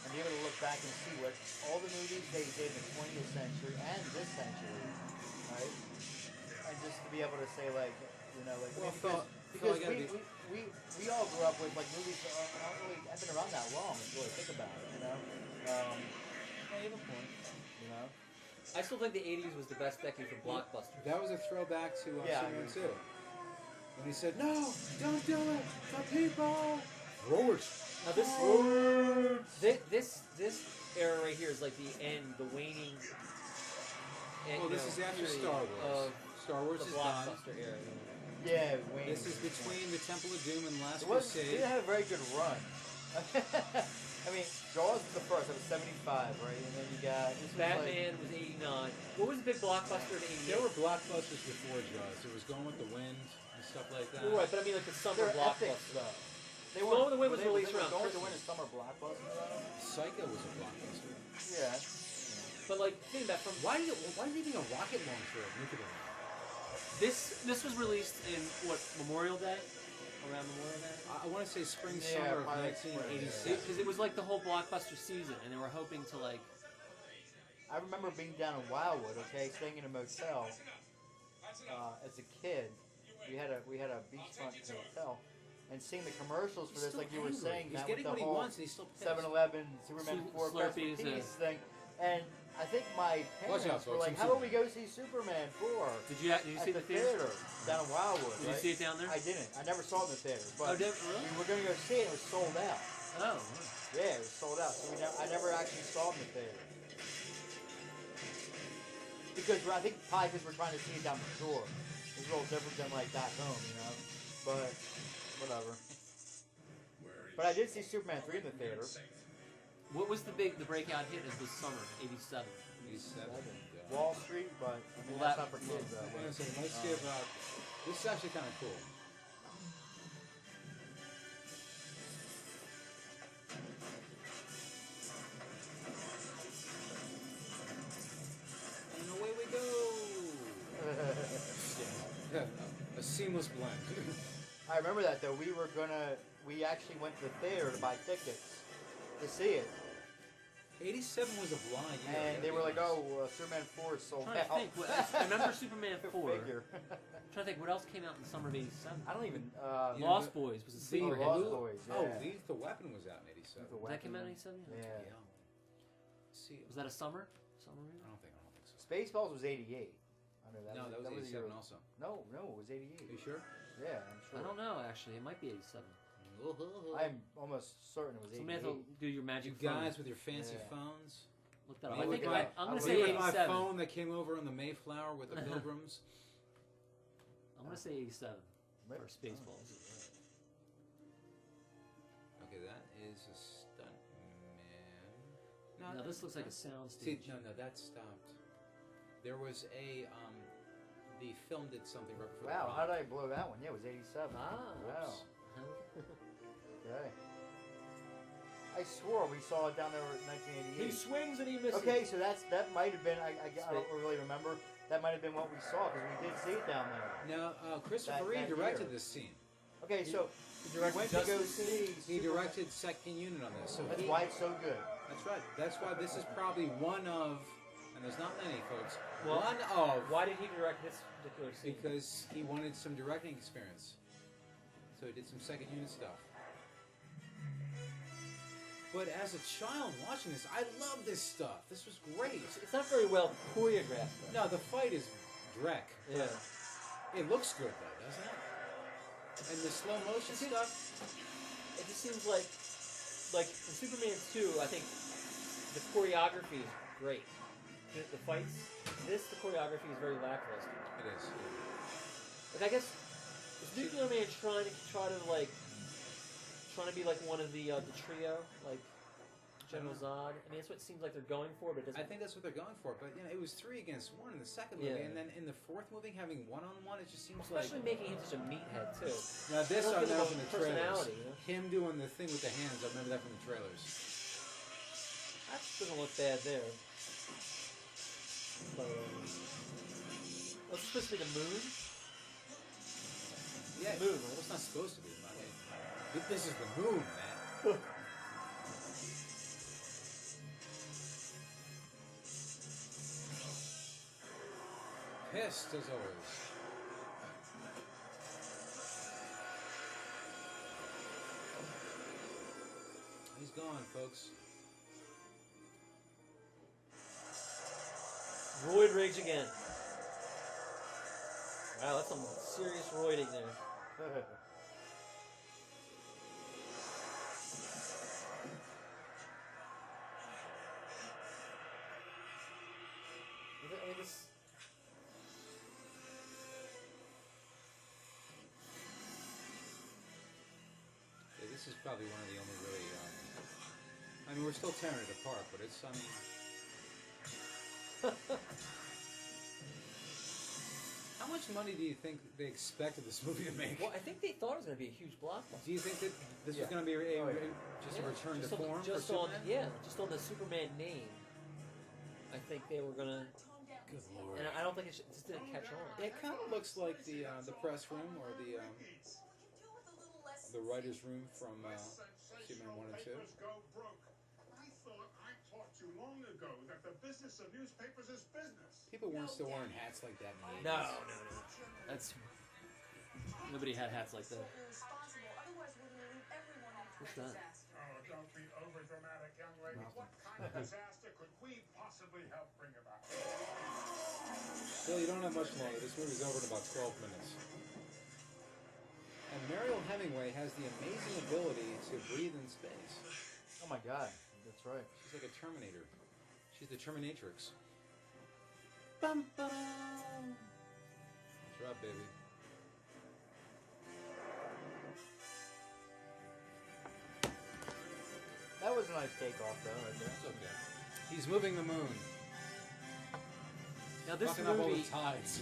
and be able to look back and see what all the movies they did in the 20th century and this century, right? And just to be able to say like, you know, like Well, because Phil, I gotta we all grew up with like movies that aren't really have been around that long. If you really think about it, you know. Well, you have a point. You know. I still think the 80s was the best decade for blockbusters. That was a throwback to Yeah, Superman I 2. When he said, "No, don't do it, the people." Roars. Now this era right here is like the end, the waning. Well, this is after Star Wars. Star Wars The is done. blockbuster era. Yeah, Wayne. This is between the Temple of Doom and Last It was. Crusade. It had a very good run. I mean, Jaws was the first. That was 75, right? And then you got this was Batman was 89. What was the big blockbuster in 88? There were blockbusters before Jaws. There was Gone with the Wind and stuff like that. Right, but I mean like the summer They're epic, blockbuster. though. They Gone with the Wind was they- released they were around Gone with the Wind Christmas. is summer blockbuster, though. Psycho was a blockbuster. Yeah. But like think about from Why are you leaving a rocket launcher at nuclear? this was released in what Memorial Day, around Memorial Day. I want to say spring, Yeah, summer of probably spring, 1987. Because it was like the whole blockbuster season, and they were hoping to like. I remember being down in Wildwood, okay, staying in a motel. As a kid, we had a beachfront hotel, and seeing the commercials for this, Still like you were angry. saying, He's that getting with what the he whole wants, and he's still pissed. 7-Eleven, Superman 4 Best Slurpees, Peace thing, and I think my Watch out, parents were folks, like, I'm "How about we go see Superman 4?" Did you At see the the theater? down in Wildwood. Did you right? see it down there? I didn't. I never saw it in the theater. Oh, But really? we were going to go see it. It was sold out. Oh. Yeah, it was sold out. So I never actually saw it in the theater. Because I think probably because we're trying to see it down the shore. It's a little different than like back home, you know. But whatever. But I did see Superman 3 in the theater. What was the breakout hit of this summer, '87? 87. Wall Street, but I mean, Well, that's that- not for kids though. I'm gonna say, let's give. This is actually kind of cool. And away we go. Yeah, a seamless blend. I remember that though. We actually went to the theater to buy tickets to see it, 87 was a blind year. and they were like, "Oh, Superman 4 is sold I'm trying to out." think. I remember Superman 4. Go figure. I'm trying to think what else came out in the summer of '87. I don't even. Yeah, Lost but- Boys was a The sleeper hit. Lost Blue- Boys, Oh, yeah. Lethal Weapon was out in 87. The That came out in Weapon. '87. Yeah. See, Was that a summer? Summer I movie? don't think so. Spaceballs was 88. I know No, that was the 87 year- also. No, it was Are 88. you sure? Yeah, I'm sure. I don't know actually. It might be '87. I'm almost certain it was 88. Somebody have to do your You magic phone. guys with your fancy Yeah. phones. Look that up. Me I with think my- I'm gonna I say Me with my 87. phone that came over on the Mayflower with the Pilgrims. I'm gonna say 87 Right. for Spaceballs. Okay, that is a stunt man. Now this looks like a sound See, stage. no, that stopped. There was a the film did something right before. Wow, the how Rock. did I blow that one? Yeah, it was 87. Ah, Wow. whoops. Okay. I swore we saw it down there in 1988. He swings and he misses. Okay, so that might have been. I don't really remember. That might have been what we saw because we did see it down there. Now, Christopher That Reeve directed year. this scene. Okay, so He we directed went to go Justice see. He Superman. directed Second Unit on this. So That's he, why it's so good. That's right. That's why this is probably one of, and there's not many folks. Well, one of. Why did he direct this particular scene? Because he wanted some directing experience. So he did some Second Unit stuff. But as a child watching this, I love this stuff. This was great. It's not very well choreographed. No, the fight is dreck. Yeah. It looks good though, doesn't it? And the slow motion stuff. It just seems like in Superman 2, I think the choreography is great. The fights, the choreography is very lackluster. It is. Like I guess is Nuclear Man trying to be like one of the trio, like General Zod. I mean, that's what it seems like they're going for, but it doesn't. I think that's what they're going for, but it was 3 against 1 in the second movie, and then in the fourth movie having 1-on-1, it just seems especially making him such a meathead too. Now this I remember from the trailers. Personality, you know? Him doing the thing with the hands, I remember that from the trailers. That doesn't look bad there. But, what's supposed to be the moon? Yeah, the moon. Well, it's not supposed to be. I mean, this is the moon, man. Pissed as always. He's gone, folks. Roid rage again. Wow, that's some serious roiding there. I mean, this. Yeah, this is probably one of the only really. I mean, we're still tearing it apart, but it's. How much money do you think they expected this movie to make? Well, I think they thought it was going to be a huge blockbuster. Do you think that this was going to be just a return to form just for on, Superman? just on the Superman name. I think they were going to. Good lord. And I don't think it just didn't catch on. It kind of looks like the press room or the writer's room from Superman 1 and 2. I thought I taught you long ago that the business of newspapers is business. People weren't still wearing hats like that in the 80s. No. That's nobody had hats like that. What's that? Oh, don't be overdramatic, young lady. What kind of disaster could we possibly help bring about? Still, you don't have much longer. This movie's over in about 12 minutes. And Mariel Hemingway has the amazing ability to breathe in space. Oh my God, that's right. She's like a Terminator. She's the Terminatrix. Bum, bum. That's right, baby. That was a nice takeoff, though, right there. That's okay. He's moving the moon. Now this Fucking up all movie. the tides.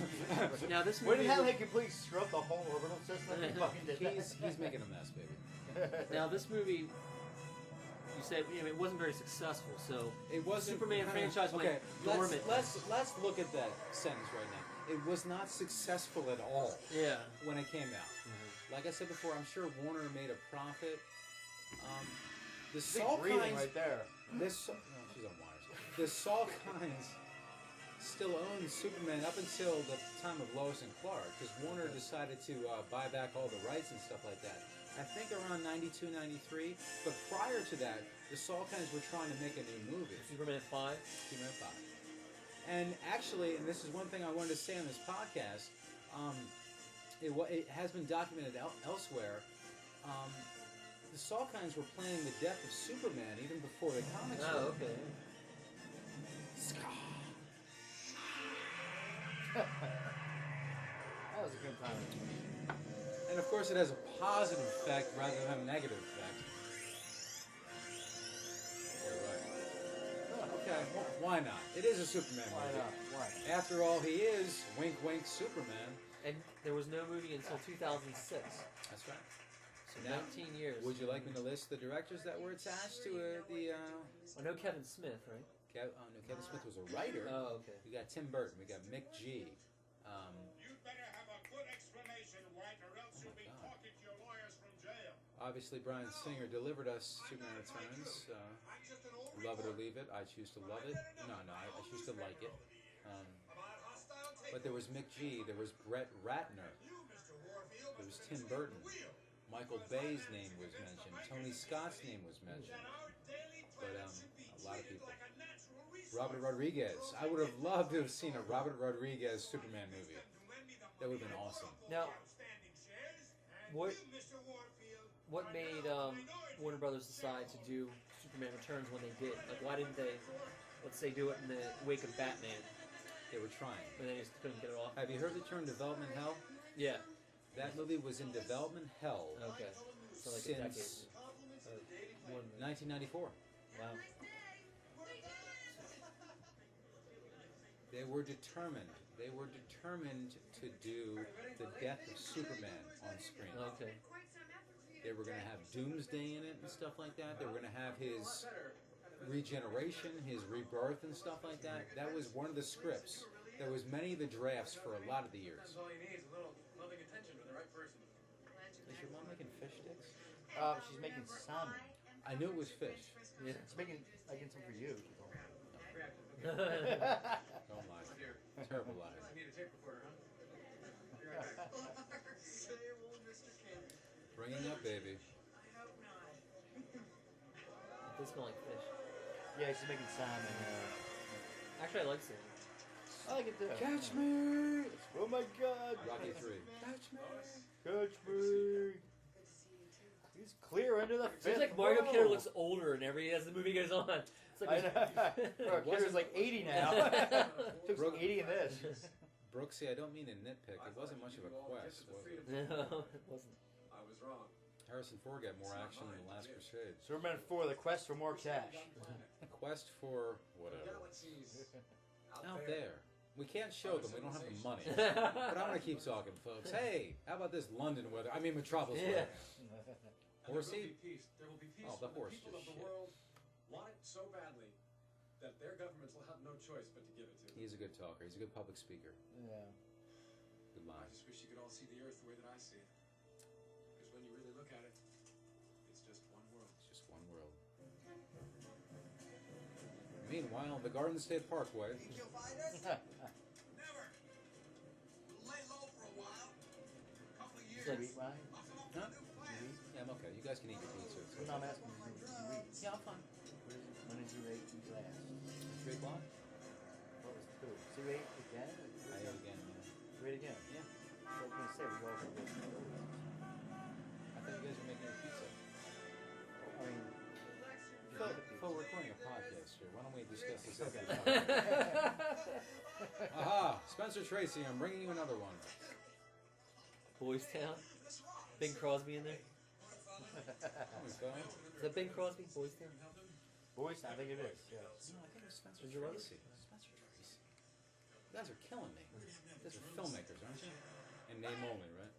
Now this When movie. did they completely scrub the whole orbital system? He fucking did that. he's making a mess, baby. Now this movie. You said it wasn't very successful, so It wasn't Superman franchise went okay, dormant. let's look at that sentence right now. It was not successful at all Yeah. when it came out. Like I said before, I'm sure Warner made a profit. The Big Saul breathing Kynes, right there. no, she's on wires. The Saul Kynes still owned Superman up until the time of Lois and Clark, because Warner decided to buy back all the rights and stuff like that. I think around 92, 93. But prior to that, the Saul Kynes were trying to make a new movie. Superman 5. Superman 5. And actually, and this is one thing I wanted to say on this podcast, it has been documented elsewhere. The Saul Kynes were planning the death of Superman even before the comics were. Oh, okay. That was a good time. And of course, it has a positive effect rather than a negative effect. You're right. Okay, why not? It is a Superman Why movie. not? Why? After all, he is wink, wink, Superman. And there was no movie until 2006. That's right. So Now, 19 years. Would you like me to list the directors that were attached to the? I know Kevin Smith, right? No, Kevin Smith was a writer. Oh, okay. We got Tim Burton. We got Mick G. You'd better have a good explanation, White, or else you'll be talking to your lawyers from jail. Obviously, Bryan Singer delivered us Superman Returns. Love it or leave it. I choose to love it. No, I choose to like it. But there was Mick G. There was Brett Ratner. There was Tim Burton. Michael Bay's name was mentioned. Tony Scott's name was mentioned. But a lot of people. Robert Rodriguez. I would have loved to have seen a Robert Rodriguez Superman movie. That would have been awesome. Now, what made Warner Brothers decide to do Superman Returns when they did? Like, why didn't they, let's say, do it in the wake of Batman? They were trying. But they just couldn't get it off? Have you heard the term development hell? Yeah. That movie was in development hell Okay. So like a decade. since Or one. 1994. Wow. They were determined. They were determined to do the death of Superman on screen. Okay. They were going to have Doomsday in it and stuff like that. They were going to have his regeneration, his rebirth and stuff like that. That was one of the scripts. There was many of the drafts for a lot of the years. All you need is a little loving attention from the right person. Is your mom making fish sticks? She's making salmon. I knew it was fish. Yeah. She's making some for you. She told me. Don't lie. Terrible lies. I need a tape recorder, huh? Bringing up baby. It does smell like fish. Yeah, she's making salmon. Actually, I like salmon. I like it too. Catch me! Oh my God! Rocky 3. Catch me! Catch me! He's clear under the It fifth seems like Mario row. Kidder looks older and as the movie goes on. It's like I know. Mario Kidder's like 80 now. Took like 80 in this. Brooksy, I don't mean to nitpick. It wasn't much of a quest, was it? No, it wasn't. I was wrong. Harrison Ford got more action than The Last Crusade. Superman 4, The Quest for More Cash. Quest for whatever. Galaxies Out there. We can't show them. We don't have the money. But I'm going to keep talking, folks. Hey, how about this London weather? I mean, Metropolis Yeah. weather. There Horsey? will be peace. There will be peace. Oh, the for horse people of just the shit. world want it so badly that their governments will have no choice but to give it to them. He's a good talker. He's a good public speaker. Yeah. Good I line. just wish you could all see the Earth the way that I see it. Because when you really look at it, it's just one world. It's just one world. Meanwhile, the Garden State Parkway. Think you'll find us? Never. We'll lay low for a while. Couple of years. So eat, Ryan? I'll come up Huh? with a new plan. Yeah, I'm okay. You guys can eat your pizza. It's No, I'm asking you. Yeah, I'm fine. When did you eat last? 3 o'clock? What was 2? So you ate again? I ate again, yeah. You ate again? Yeah. So I was going to say, we all should go. I thought you guys were making your pizza. I mean, Before we're recording a podcast here, why don't we discuss this? Okay. Aha! Spencer Tracy, I'm bringing you another one. Boys Town. Bing Crosby in there. Holy cow. Is that Bing Crosby? Boys Town. Boys, I think it is. Yeah. No, I think it's Spencer Is your other? Tracy. Spencer Tracy. You guys are killing me. You guys are filmmakers, aren't you? In name only, right?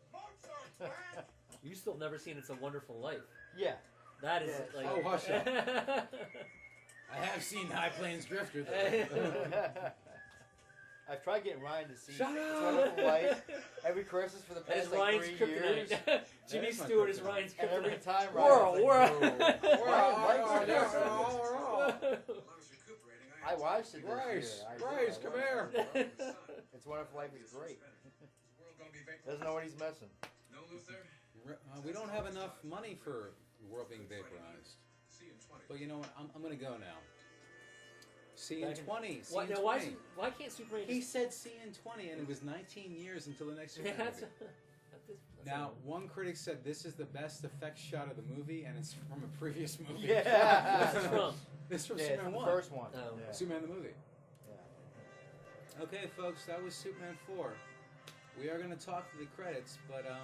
You still never seen It's a Wonderful Life. Yeah. That is Yeah. like. Oh, hush up. I have seen High Plains Drifter, though. I've tried getting Ryan to see Shut It's up! Wonderful Life every Christmas for the That is past like Ryan's 3 years. kryptonite. Jimmy is my Stewart is kryptonite. Ryan's And every kryptonite. time Whirl, Ryan's whirl. like, "No." Ryan likes it. As long as recuperating, I watched it this Bryce, year. Bryce, come here. It's Wonderful Life is great. Is the world gonna be vaporized? Doesn't know what he's missing. No, Luther? We don't have enough money for the world being vaporized. See you in 20. But you know what? I'm going to go now. See you in Back in- 20. See Why, you in now, 20. why can't Superman He just... said see you in 20, and it was 19 years until the next Superman That's, movie. that's Now, one critic said this is the best effects shot of the movie, and it's from a previous movie. Yeah. What's it from? This is from Yeah, it's Superman the 1. first one. Oh. Yeah. Superman the movie. Yeah. Okay, folks, that was Superman 4. We are going to talk to the credits, but that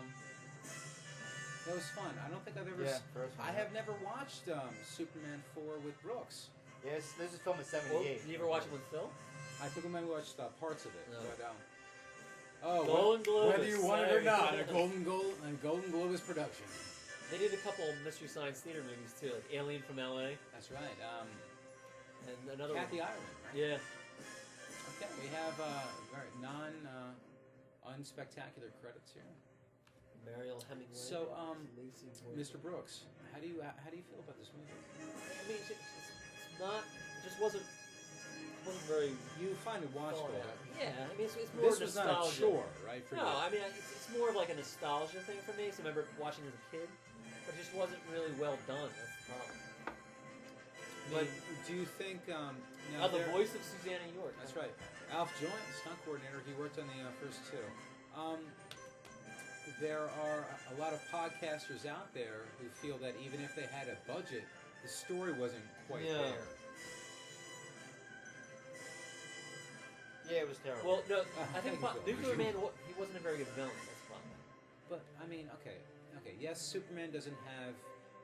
was fun. I don't think I've ever. Yeah, first one. I have never watched Superman 4 with Brooks. Yes, this is filmed in Well, 78. you ever watch it with Phil? I think we might watch parts of it, No. but Golden Globus. whether you want it or Sorry. not, a Golden Globus production. They did a couple Mystery Science Theater movies too, like Alien from LA That's right. and another Kathy one. Ireland. Right? Yeah. Okay, we have very unspectacular credits here. Mariel Hemingway. So, Lucy Boyd. Mr. Brooks, how do you feel about this movie? I mean, it's not. It just wasn't very. You find it watchable. thought out. Yeah, I mean, it's more This was not nostalgia. a chore, right? For No, you? I mean, it's more of like a nostalgia thing for me. So I remember watching as a kid, but it just wasn't really well done. That's the problem. But do you think? Now The there- voice of Susanna York. That's right. Alf Joint, stunt coordinator. He worked on the first two. There are a lot of podcasters out there who feel that even if they had a budget, the story wasn't quite Yeah. there. Yeah, it was terrible. Well, no, I thank think you, Phil. Nuclear Man. He wasn't a very good villain. That's the problem. But I mean, okay. Yes, Superman doesn't have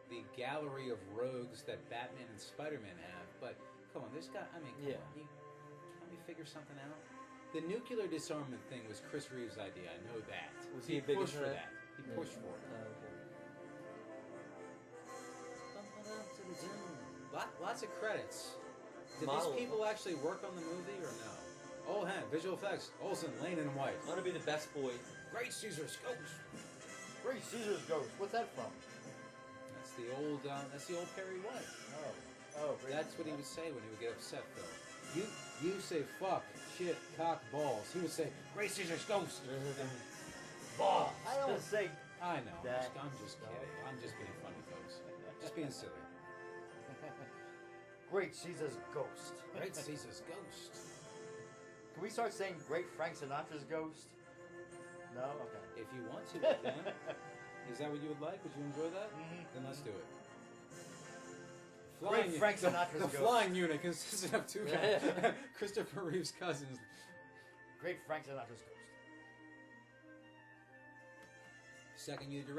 the gallery of rogues that Batman and Spider-Man have, but come on, this guy. I mean, come on, can't we figure something out? The nuclear disarmament thing was Chris Reeves' idea. I know that. Was he big pushed into for that? that? He pushed for it. Lots of credits. Did Model. these people actually work on the movie or no? Oh, hand, visual effects. Olsen, Lane, and White. I'm gonna be the best boy. Great Caesar Scopes. Great Caesar's Ghost. What's that from? That's the old. That's the old Perry White. Oh, That's what he would say when he would get upset, Phil. You say fuck, shit, cock, balls. He would say, Great Caesar's Ghost. Balls. I don't say. I know. That I'm just kidding. I'm just being funny, folks. Just being silly. Great Caesar's Ghost. Great Caesar's Ghost. Can we start saying Great Frank Sinatra's Ghost? No? Okay. If you want to, we can. Is that what you would like? Would you enjoy that? Mm-hmm. Then let's do it. Great Frank Sinatra's the Ghost. flying unit consisted of two guys. Christopher Reeve's cousins. Great Frank Sinatra's Ghost. Second unit